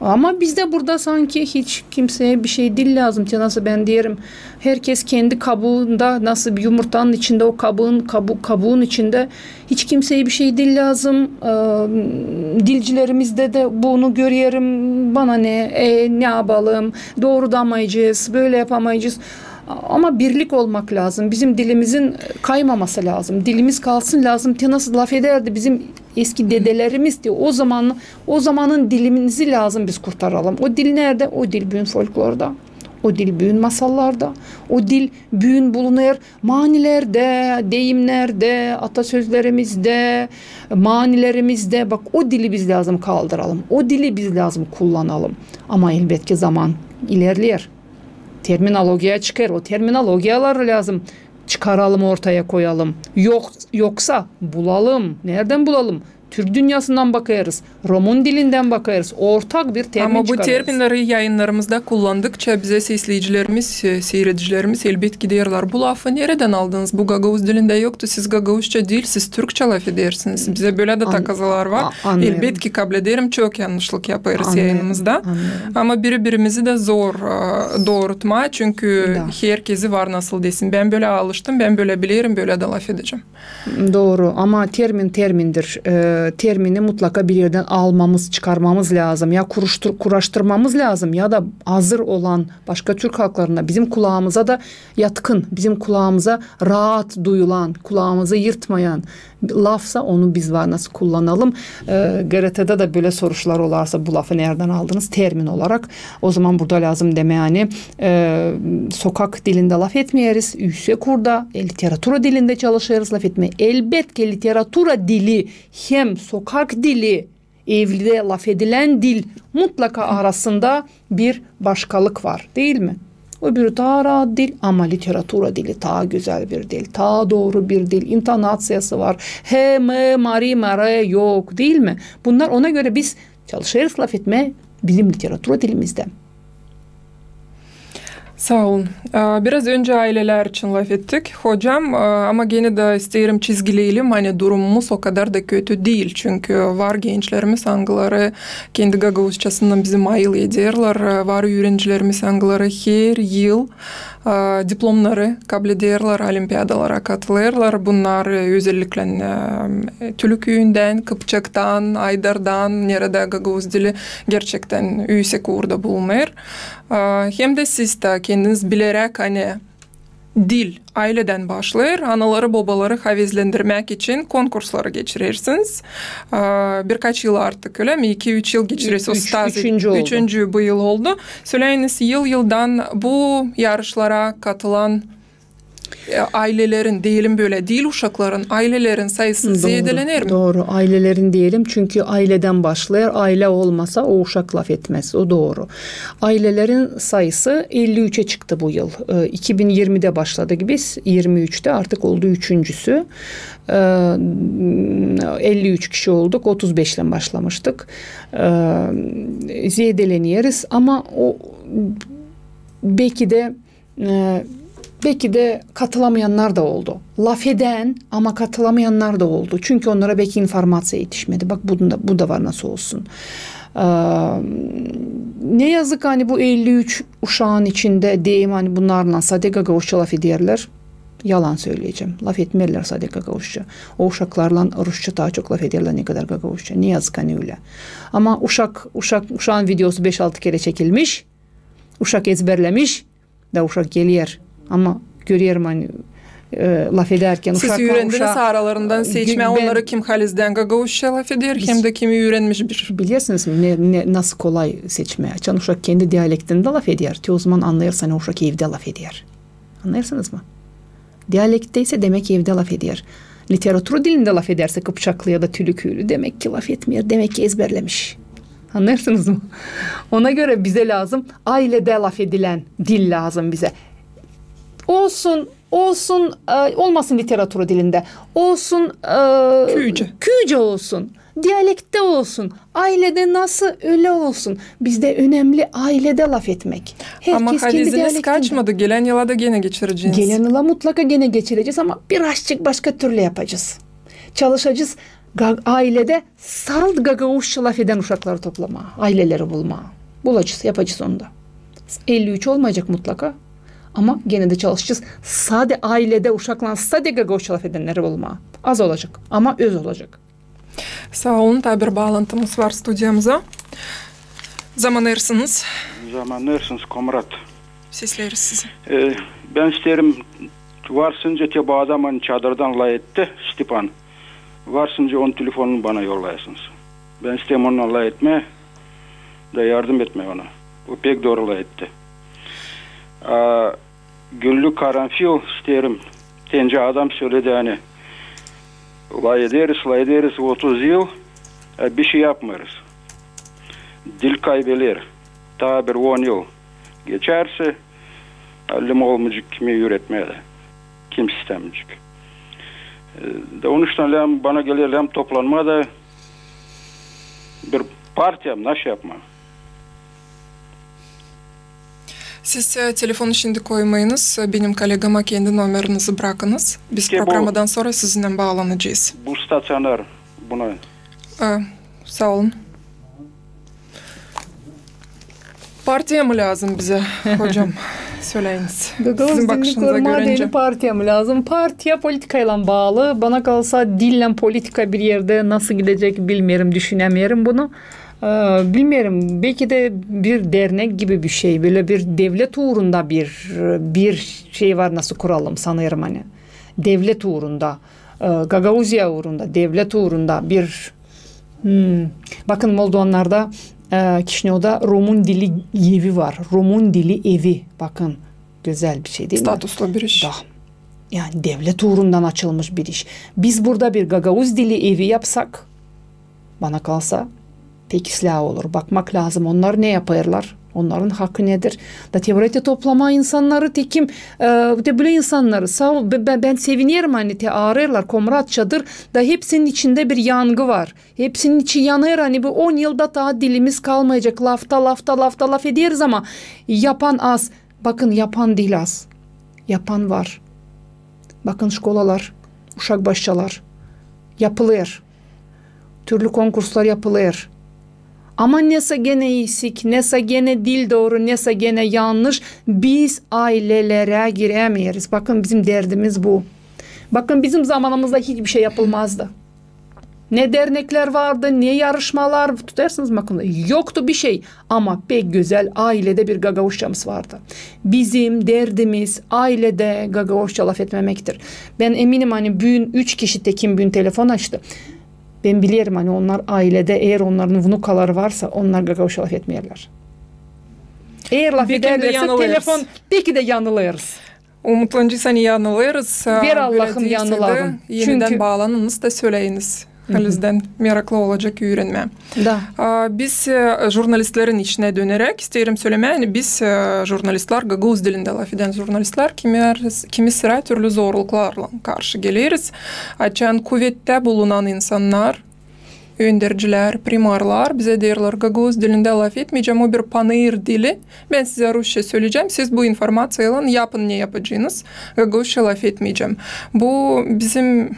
Ama bizde burada sanki hiç kimseye bir şey değil lazım. Nasıl ben diyelim herkes kendi kabuğunda nasıl bir yumurtanın içinde o kabuğun içinde hiç kimseye bir şey değil lazım. Dilcilerimizde de bunu görüyorum. Bana ne yapalım doğru damayacağız böyle yapamayacağız. Ama birlik olmak lazım. Bizim dilimizin kaymaması lazım. Dilimiz kalsın lazım. Nasıl laf ederdi bizim eski dedelerimiz diyor. O zamanın dilimizi lazım biz kurtaralım. O dil nerede? O dil büyün folklorda. O dil büyün masallarda. O dil büyün bulunur manilerde, deyimlerde, atasözlerimizde, manilerimizde. Bak o dili biz lazım kaldıralım. O dili biz lazım kullanalım. Ama elbette zaman ilerler. Terminolojiye çıkar. O terminolojiyaları lazım çıkaralım ortaya koyalım. Yoksa bulalım. Nereden bulalım? Türk dünyasından bakarız. Roman dilinden bakarız. Ortak bir termin ama çıkarırız. Ama bu terminleri yayınlarımızda kullandıkça bize izleyicilerimiz, seyredicilerimiz elbet derler. Bu lafı nereden aldınız? Bu Gagavuz dilinde yoktu. Siz Gagavuzca değil, siz Türkçe laf edersiniz. Bize böyle de takazalar var. Elbet ki kabul ederim. Çok yanlışlık yaparız yayınımızda. Ama birbirimizi de zor doğrultma. Çünkü herkesi var nasıl desin. Ben böyle alıştım, ben böyle bilirim, böyle de laf edeceğim. Doğru ama termindir. Termini mutlaka bir yerden almamız, çıkarmamız lazım. Ya kuraştırmamız lazım ya da hazır olan başka Türk halklarına bizim kulağımıza da yatkın, bizim kulağımıza rahat duyulan, kulağımızı yırtmayan lafsa onu biz var nasıl kullanalım. GRT'de de böyle soruşlar olarsa bu lafı nereden aldınız termin olarak o zaman burada lazım deme yani sokak dilinde laf etmeyeriz. Yüksek kurda literatura dilinde çalışırız laf etmeye. Elbette literatura dili hem sokak dili evlide laf edilen dil mutlaka arasında bir başkalık var değil mi? Öbürü daha rahat dil ama literatura dili daha güzel bir dil, daha doğru bir dil, intonasyası var. He, me, mari, mare yok değil mi? Bunlar ona göre biz çalışırız laf etme bizim literatura dilimizde. Sağ olun. Biraz önce aileler için laf ettik hocam ama gene de isterim çizgileyelim. Hani durumumuz o kadar da kötü değil. Çünkü var gençlerimiz hangileri kendi Gagavuzçasından bizim ayıl ederler. Var öğrencilerimiz hangileri her yıl diplomları kabul ederler, olimpiyadalara katılırlar. Bunlar özellikle Tülüköy'ünden, Kıpçak'tan, Aydar'dan, nerede Gagavuz dili gerçekten yüksek uğurda bulunur. Hem de siz de kendiniz bilerek hani dil aileden başlar, anaları babaları hafizlendirmek için konkursları geçirirsiniz. Birkaç yıl artık öyle mi? 2-3 yıl geçirirsiniz. Üçüncü bu yıl oldu. Söyleyiniz yıldan bu yarışlara katılan ailelerin diyelim böyle değil uşakların ailelerin sayısı zedelenir mi? Doğru ailelerin diyelim çünkü aileden başlar aile olmasa o uşak laf etmez o doğru. Ailelerin sayısı 53'e çıktı bu yıl. 2020'de başladık biz 23'te artık oldu üçüncüsü. 53 kişi olduk 35 ile başlamıştık. Zedeleniyoruz ama o belki de katılamayanlar da oldu. Laf eden ama katılamayanlar da oldu. Çünkü onlara belki informasyon yetişmedi. Bak bu da var nasıl olsun. Ne yazık hani bu 53 uşağın içinde diyeyim hani bunlarla sade Gagavuzça laf ederler. Yalan söyleyeceğim. Laf etmerler sade Gagavuzça. O uşaklarla Rusça daha çok laf ederler ne kadar Gagavuzça. Ne yazık hani öyle. Ama uşağın videosu 5-6 kere çekilmiş. Uşak ezberlemiş. Da uşak geliyor. Ama görüyorum hani laf ederken siz öğrendiniz aralarından seçme onları kim halizden Gagavuzça laf eder hem de kimi öğrenmiş bir. Bilirsiniz mi nasıl kolay seçmeye. Can uşak kendi diyalektinde laf eder. O zaman anlayırsan uşak evde laf eder. Anlarsınız mı? Diyalekte ise demek evde laf eder. Literatür dilinde laf ederse Kıpçaklı ya da Tülüküylü demek ki laf etmiyor. Demek ki ezberlemiş. Anlarsınız mı? Ona göre bize lazım ailede laf edilen dil lazım bize. Olsun olmasın literatür dilinde. Olsun Köyce olsun. Diyalekte olsun. Ailede nasıl öyle olsun. Bizde önemli ailede laf etmek. Herkes ama haliziniz kaçmadı. Gelen yıla da gene geçireceğiz. Gelen yıla mutlaka gene geçireceğiz ama birazcık başka türlü yapacağız. Çalışacağız. Ailede salt gagavuşça laf eden uşakları toplama. Aileleri bulma. Bulacağız. Yapacağız onu da. 53 olmayacak mutlaka. Ama gene de çalışacağız. Sade ailede uşakla sade gagavuşça laf edenleri bulma. Az olacak ama öz olacak. Sağ olun. Bir bağlantımız var stüdyomuza. Zamanırsınız. Zamanırsınız Komrat. Sesleriz sizi. Ben isterim varsınca te bu adamın çadırdan lay etti Stepan. Varsınca onun telefonunu bana yollayasınız. Ben isterim onunla lay etme da yardım etme ona. O pek doğru lay etti. Güllü karanfil isterim. Tence adam söyledi hani lay ederiz 30 yıl bir şey yapmıyoruz. Dil kaybeler. Ta bir 10 yıl geçerse halim olmayacak kimi üretmeye de. Kim istemeyecek. Da onun için bana gelir toplanma da bir partiyam nasıl yapma. Siz telefonu şimdi koymayınız. Benim kolegama kendi numarınızı bırakınız. Biz programdan sonra sizinle bağlanacağız. Bu stasyonlar buna. Sağ olun. Partiye mi lazım bize hocam? Söyleyiniz. Sizin bakışınıza görünce. Partiye mi lazım? Partiye politikayla bağlı. Bana kalsa dille politika bir yerde nasıl gidecek bilmiyorum, düşünemiyorum bunu. Bilmiyorum. Belki de bir dernek gibi bir şey. Böyle bir devlet uğrunda bir şey var nasıl kuralım sanıyorum hani. Devlet uğrunda, Gagauzya uğrunda, devlet uğrunda bir bakın Moldovanlarda Kişinev'da Rumun dili evi var. Rumun dili evi. Bakın güzel bir şey değil mi? Statuslu bir iş. Yani devlet uğrundan açılmış bir iş. Biz burada bir Gagauz dili evi yapsak bana kalsa pek ıslah olur. Bakmak lazım. Onlar ne yaparlar? Onların hakkı nedir? Da tevrete toplama insanları tekim de böyle insanları sağ ol, ben seviniyorum hani te ağrırlar komrat çadır da hepsinin içinde bir yangı var. Hepsinin içi yanıyor hani bu 10 yılda daha dilimiz kalmayacak. Lafta laf ederiz ama yapan az. Bakın yapan değil az. Yapan var. Bakın şkolalar, uşak başçalar yapılıyor. Türlü konkurslar yapılıyor. Ama neyse gene iyisik, neyse gene dil doğru, neyse gene yanlış. Biz ailelere giremeyiz. Bakın bizim derdimiz bu. Bakın bizim zamanımızda hiçbir şey yapılmazdı. Ne dernekler vardı, ne yarışmalar tutarsınız bakın. Yoktu bir şey ama pek güzel ailede bir gagavuşçamız vardı. Bizim derdimiz ailede gagavuşça laf etmemektir. Ben eminim hani bugün 3 kişi tekim bugün telefon açtı. Ben biliyorum hani onlar ailede eğer onların vunukaları varsa onlar gagavuşça laf etmeyerler. Eğer laf ederlerse telefon belki de yanılırız. Umutlanıcıysan yanılırız. Bir Allah'ım yanılalım. Yeniden bağlanınız da söyleyiniz. Halizden meraklı olacak öğrenme. Da. Biz jurnalistlerin içine dönerek isterim söylemeye. Yani biz jurnalistler, Gagauz dilinde laf eden jurnalistler kimi sıra türlü zorluklarla karşı geliriz. Açan kuvvette bulunan insanlar, önderciler, primarlar bize derler Gagauz dilinde laf etmeyeceğim. O bir panayır dili. Ben size Rusça söyleyeceğim. Siz bu informasyayla yapın ne yapacağınız. Gagauzca laf etmeyeceğim. Bu bizim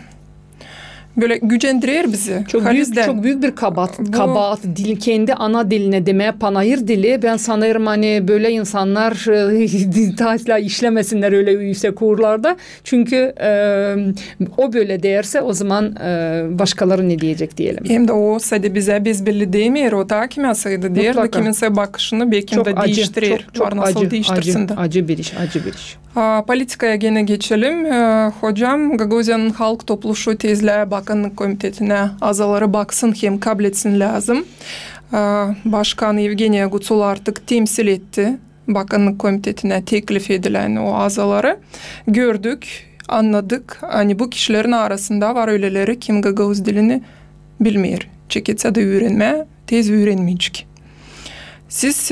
böyle gücendirir bizi. Çok büyük bir kabahat dil kendi ana diline demeye panayır dili. Ben sanırım hani böyle insanlar tahtla işlemesinler öyle yüksek uğurlarda. Çünkü o böyle derse o zaman başkaları ne diyecek diyelim. Hem de o sadece bize biz belli değil o da kime sayıda der de kiminse bakışını belki de değiştirir. Çok acı bir iş. Politikaya gene geçelim. Hocam Gagauzya'nın halk topluluğu tezle Bakanlık Komitetine azaları baksın hem kabul etsin lazım. Başkan Evgeniya Gutsul artık temsil etti. Bakanlık Komitetine teklif edilen o azaları gördük. anladık. Hani bu kişilerin arasında var öyleleri kim Gagavuz dilini bilmiyor. Çeketse de öğrenme, tez öğrenmeyecek. Siz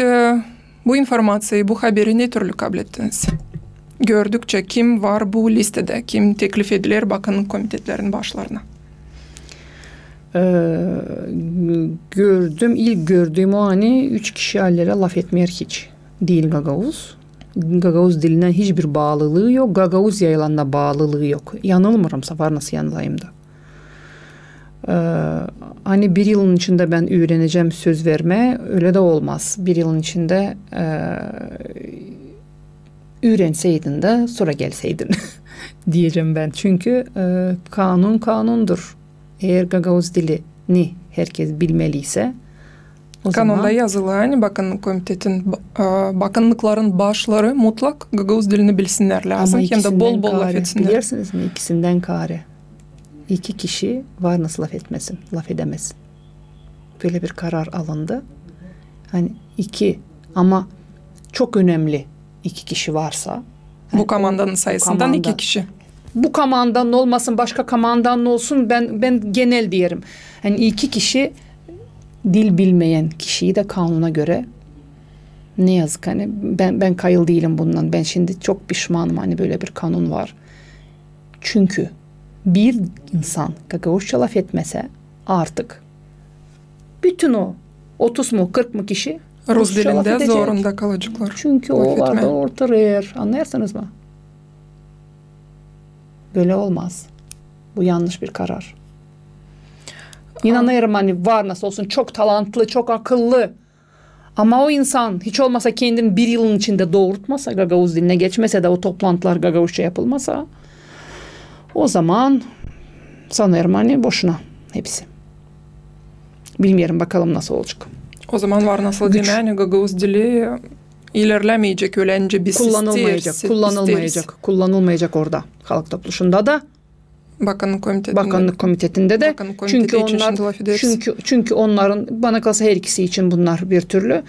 bu informasyayı, bu haberi ne türlü kabul ettiniz? Gördükçe kim var bu listede, kim teklif edilir bakanlık komitetlerinin başlarına? İlk gördüğüm o hani 3 kişi hallere laf etmeyer hiç. Değil Gagavuz. Gagavuz dilinden hiçbir bağlılığı yok. Gagavuz yayılanına bağlılığı yok. Yanılmırımsa var nasıl yanılayım da. Hani bir yılın içinde ben öğreneceğim söz verme öyle de olmaz. Bir yılın içinde öğrenseydin de sonra gelseydin diyeceğim ben. Çünkü kanun kanundur. Eğer Gagavuz dilini herkes bilmeliyse o Kanunda zaman... yazılı hani bakanlıkların başları mutlak Gagavuz dilini bilsinler lazım. Hem de bol bol laf etsinler. Bilirsiniz mi? İkisinden kare. 2 kişi var nasıl laf etmesin, laf edemesin. Böyle bir karar alındı. Hani 2 ama çok önemli 2 kişi varsa. Bu komandanın sayısından 2 kişi. Bu komandanın olmasın, başka komandanın olsun ben genel diyelim. Hani 2 kişi dil bilmeyen kişiyi de kanuna göre ne yazık hani ben kayıl değilim bundan. Ben şimdi çok pişmanım hani böyle bir kanun var. Çünkü bir insan Gagavuzca laf etmese artık bütün o 30 mu 40 mu kişi Rus dilinde zorunda kalacaklar. Çünkü o var da ortaya anlarsınız mı? Böyle olmaz. Bu yanlış bir karar. İnanıyorum hani var nasıl olsun çok talantlı, çok akıllı. Ama o insan hiç olmasa kendini bir yılın içinde doğurtmasa, Gagavuz diline geçmese de o toplantılar Gagavuzca yapılmasa o zaman sanıyorum hani boşuna hepsi. Bilmiyorum bakalım nasıl olacak. O zaman var nasıl diyeyim yani Gagavuz dili ilerlemeyecek öylece biz kullanılmayacak orada halk topluluğunda da bakanlık komitetinde de çünkü onların bana kalsa her ikisi için bunlar bir türlü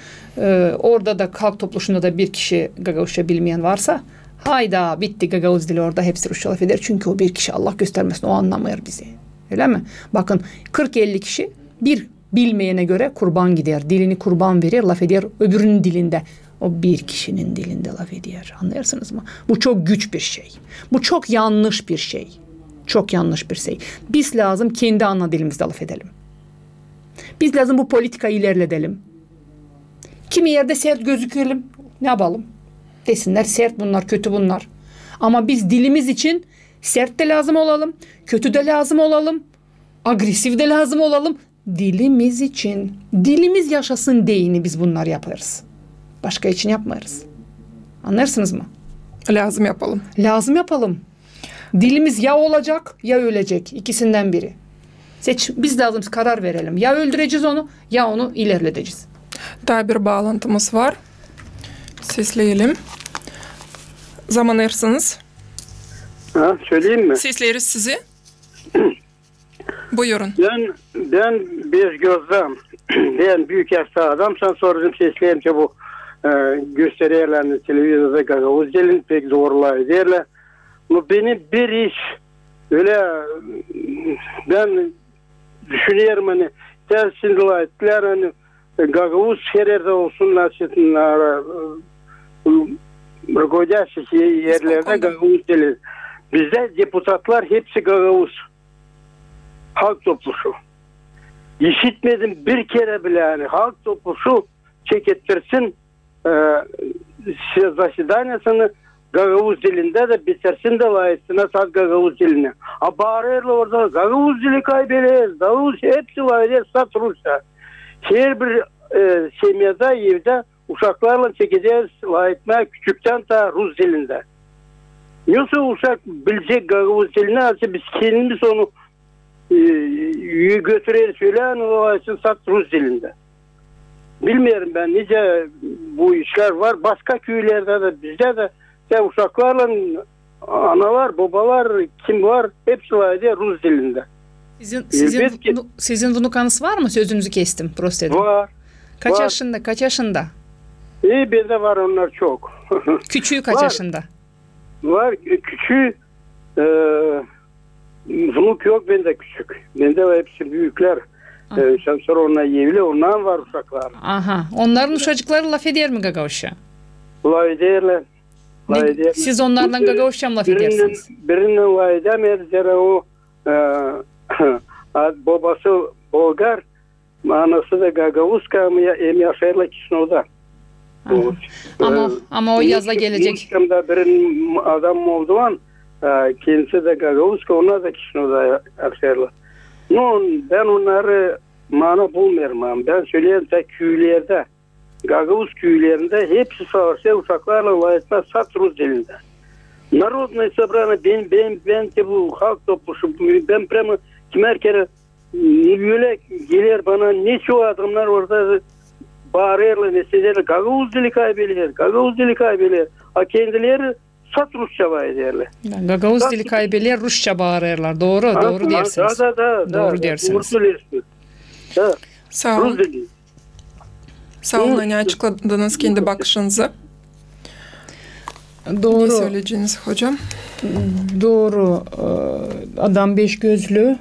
orada da halk topluluğunda da bir kişi Gagavuzca bilmeyen varsa hayda bitti Gagavuz dili orada hepsi Rusça laf eder çünkü o bir kişi Allah göstermesin o anlamıyor bizi öyle mi? Bakın 40-50 kişi bir bilmeyene göre kurban gider dilini kurban verir laf eder öbürünün dilinde. O bir kişinin dilinde laf ediyor. Anlarsınız mı? Bu çok güç bir şey. Bu çok yanlış bir şey. Çok yanlış bir şey. Biz lazım kendi ana dilimizde laf edelim. Biz lazım bu politikayı ilerletelim. Kimi yerde sert gözükelim. Ne yapalım? Desinler sert bunlar, kötü bunlar. Ama biz dilimiz için sert de lazım olalım. Kötü de lazım olalım. Agresif de lazım olalım. Dilimiz için. Dilimiz yaşasın deyini biz bunlar yaparız. Başka için yapmayız. Anlarsınız mı? Lazım yapalım. Lazım yapalım. Dilimiz ya olacak ya ölecek. İkisinden biri. Biz lazım karar verelim. Ya öldüreceğiz onu ya onu ilerleteceğiz. Daha bir bağlantımız var. Sesleyelim. Zaman ayırsanız. Söyleyeyim mi? Sesleriz sizi. Buyurun. Ben bir gözlem. Ben büyük yaşta adamsan soracağım sesleyemce bu gösteriyorlar televizyonda Gagavuz dilini pek zorlayı derler. Bu beni bir iş öyle ben düşünüyorum hani tersinde ettiler hani Gagavuz her yerde olsun nasıllar Rgodyası yerlerde Gagavuz dili. Bizde deputatlar hepsi Gagavuz. Halk topluluğu. İşitmedim bir kere bile yani halk topluluğu çekettirsin zasidanyasını Gagavuz dilinde de bitirsin de layıksına sat Gagavuz dilini. Bağırırlar orada Gagavuz dili kaybederiz. Gagavuz hepsi layıksına sat Rusya. Her bir semiyada evde uşaklarla çekeceğiz layıkma küçükten ta Rus dilinde. Yoksa uşak bilecek Gagavuz dilini açı biz kendimiz onu götüreriz söyleyen layıksına sat Rus dilinde. Bilmiyorum ben nice bu işler var. Başka köylerde de bizde de uşaklarla analar, babalar kim var hepsi var diye Rus dilinde. Sizin vunukanız var mı? Sözünüzü kestim. Prostedim. Var. Kaç yaşında? Bizde var onlar çok. Küçüğü kaç yaşında? Var. Küçüğü Vnuk yok, bende küçük. Bende hepsi büyükler. Sonra onlar evli, ondan var uşaklar. Aha. Onların uşacıkları laf eder mi Gagavuş'a? Laf ederler. Siz onlardan Gagavuş'a mı laf edersiniz? Birinin laf edemez. O babası Bulgar, anası da Gagavuzka, hem yaşayla Kişinev'da. Ama o yaza gelecek. Birinin adam Moldovan, kendisi de Gagavuzka, onlar da Kişinev'da yaşayla. Ben onları mana bulmuyorum. Ben söyleyeyim de köylerde, Gagavuz köylerinde hepsi savaşta uşaklarla layıklar sat Rus dilinde. Народное собрание, ben de bu halk topluşu, ben prema kimer kere böyle gelir bana ne şu adamlar orada bağırırlar, ne sizler Gagavuz dili kaybeder. Kendileri sat Rusça ederler. Gagavuz dili kaybeder, Rusça bağırırlar. Doğru dersiniz. Doğru dersiniz. Sağ olun. Sağ olun, hani açıkladınız kendi bakışınızı. Doğru. Ne söyleyeceğiniz hocam? Doğru. Adam beş gözlü.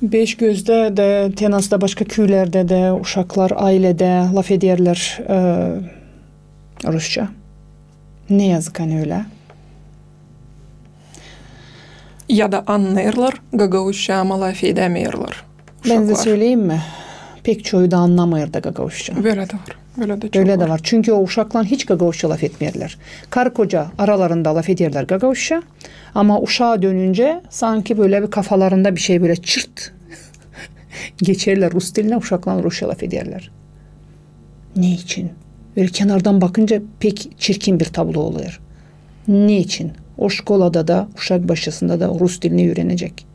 Beş gözde de Tenas'da başka köylerde de uşaklar ailede laf ederler Rusça. Ne yazık hani öyle. Ya da anlayırlar, Gagavuşça ama laf edemiyorlar. Ben de söyleyeyim mi? Pek çoğu da anlamıyor da Gagavuşça. Böyle de var. Böyle de var. Çünkü o uşaklar hiç Gagavuşça laf etmirler. Karı koca aralarında laf ederler Gagavuşça. Ama uşağa dönünce sanki böyle bir kafalarında bir şey böyle çırt geçerler Rus diline, uşaklar Rusça laf ederler. Ne için? Böyle kenardan bakınca pek çirkin bir tablo oluyor. Ne için? O şkolada da, uşak başısında da Rus dilini öğrenecek.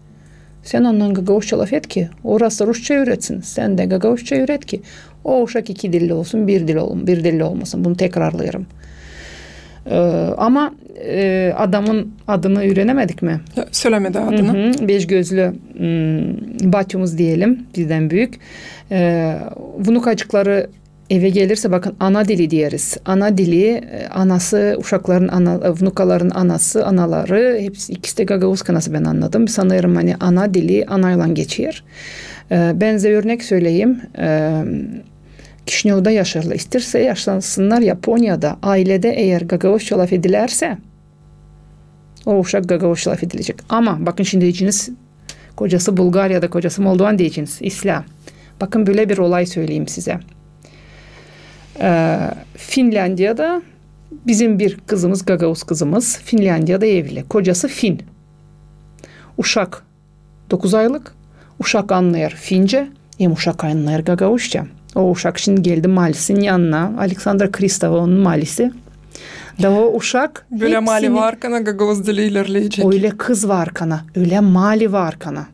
Sen ondan Gagavuşça laf et ki, orası Rusça öğretsin. Sen de Gagavuşça öğret ki, o uşak iki dilli olsun, bir dilli olmasın. Bunu tekrarlayırım. Ama adamın adını öğrenemedik mi? Söylemedi adını. Beş gözlü Batyumuz diyelim, bizden büyük. Vnukacıkları eve gelirse bakın ana dili diyeriz. Ana dili, anası, uşakların, vnukaların anası, anaları, hepsi ikisi de Gagavuzka, nasıl ben anladım. Sanıyorum hani ana dili anayla geçiyor. Ben size örnek söyleyeyim. Kişinev'da yaşarlar. İsterse yaşlansınlar Japonya'da. Ailede eğer Gagavuzça laf edilerse o uşak Gagavuzça laf edilecek. Ama bakın şimdi diyeceğiniz kocası Bulgarya'da, kocası Moldovan diyeceğiniz. İslam. Bakın böyle bir olay söyleyeyim size. Finlandiya'da bizim bir kızımız, Gagavuz kızımız Finlandiya'da evli. Kocası Fin. Uşak 9 aylık. Uşak anlayar Fince. Hem uşak anlayar Gagavuzça. O uşak şimdi geldi Malis'in yanına. Alexander Kristova onun Malis'i. Da o uşak böyle mali var kana Gagavuz dili ilerleyecek. Öyle kız var kana. Öyle mali var kana.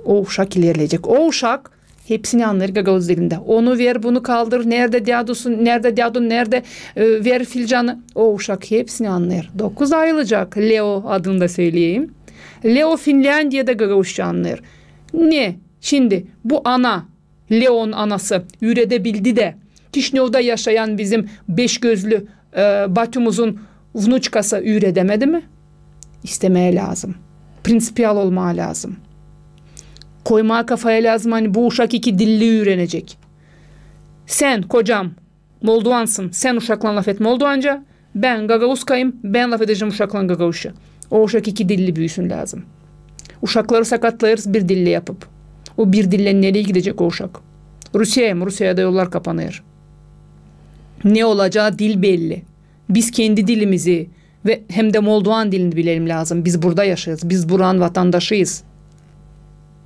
O uşak ilerleyecek. O uşak hepsini anlar Gagavuz dilinde. Onu ver, bunu kaldır. Nerede diyadusun, nerede ver filcanı. O uşak hepsini anlar. 9 aylıcak Leo adını da söyleyeyim. Leo Finlandiya'da Gagavuzca anlar. Ne? Şimdi bu ana, Leo'nun anası üredebildi de Kişinev'da yaşayan bizim beş gözlü Batumuzun vnuçkası üredemedi mi? İstemeye lazım. Prinsipiyal olmaya lazım. Koymaya kafaya lazım, hani bu uşak iki dilli öğrenecek. Sen kocam Moldovansın, sen uşakla laf et Moldovanca, ben Gagavuzkayım, ben laf edeceğim uşakla Gagavuzca. O uşak iki dilli büyüsün lazım. Uşakları sakatlayırız bir dille yapıp. O bir dille nereye gidecek o uşak? Rusya'ya mı? Rusya'ya da yollar kapanıyor. Ne olacağı dil belli. Biz kendi dilimizi ve hem de Moldovan dilini bilelim lazım. Biz burada yaşıyoruz. Biz buranın vatandaşıyız.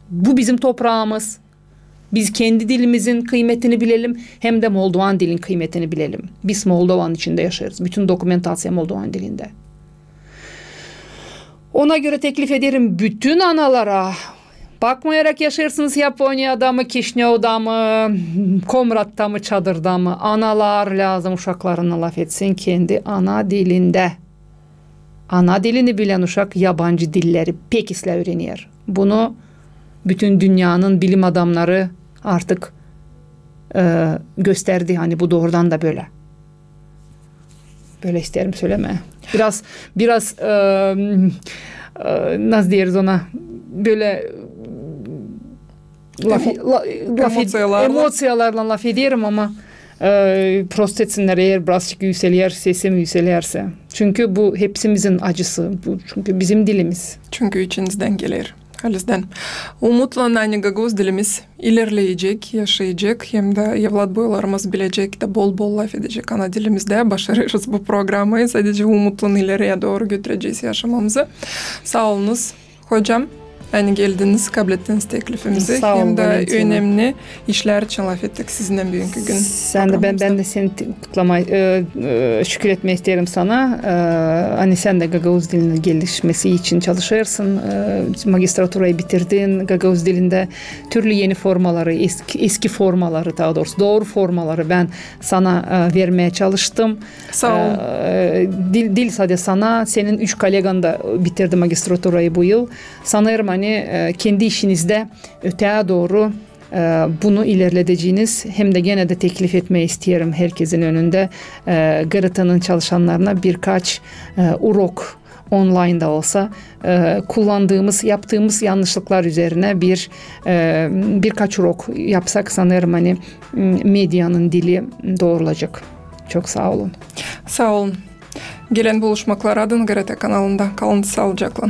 Bu bizim toprağımız. Biz kendi dilimizin kıymetini bilelim. Hem de Moldovan dilin kıymetini bilelim. Biz Moldovan içinde yaşarız. Bütün dokumentasyon Moldovan dilinde. Ona göre teklif ederim bütün analara. Bakmayarak yaşarsınız Japonya'da mı, Kişinev'da mı, Komrat'ta mı, çadırda mı. Analar lazım uşaklarına laf etsin kendi ana dilinde. Ana dilini bilen uşak yabancı dilleri pek isle öğreniyor. Bunu bütün dünyanın bilim adamları artık gösterdi. Hani bu doğrudan da böyle. Böyle isterim söylemeye. Biraz nasıl diyeriz ona, böyle emosiyalarla laf ederim ama prost etsinler eğer birazcık sesim yükselerse. Çünkü bu hepsimizin acısı. Bu çünkü bizim dilimiz. Çünkü içinizden gelir. Halizden. Umutlanani Gagavuz dilimiz ilerleyecek, yaşayacak, hem de evlat boylarımız bilecek de bol laf edecek ana dilimizde. Başarırız bu programı. Sadece umutlan ileriye doğru götüreceğiz yaşamamızı. Sağ olunuz hocam. Yani geldiniz, kabul ettiniz teklifimizi. Hem de önemli işler için laf ettik sizinle bugünkü gün. Sen de ben de seni şükür etmek isterim sana. Hani sen de Gagavuz dilinin gelişmesi için çalışırsın. Magistraturayı bitirdin. Gagavuz dilinde türlü yeni formaları, eski formaları, daha doğrusu doğru formaları ben sana vermeye çalıştım. Sağ ol. Dil sadece sana. Senin 3 kolegan da bitirdi magistraturayı bu yıl. Sanırım hani kendi işinizde öteye doğru bunu ilerleteceğiniz, hem de gene de teklif etmeyi isterim herkesin önünde. GRT'nın çalışanlarına birkaç urok online da olsa yaptığımız yanlışlıklar üzerine birkaç urok yapsak sanırım hani medyanın dili doğrulacak. Çok sağ olun. Sağ olun. Gelen buluşmaklar adın GRT kanalında. Kalın sağlıcakla.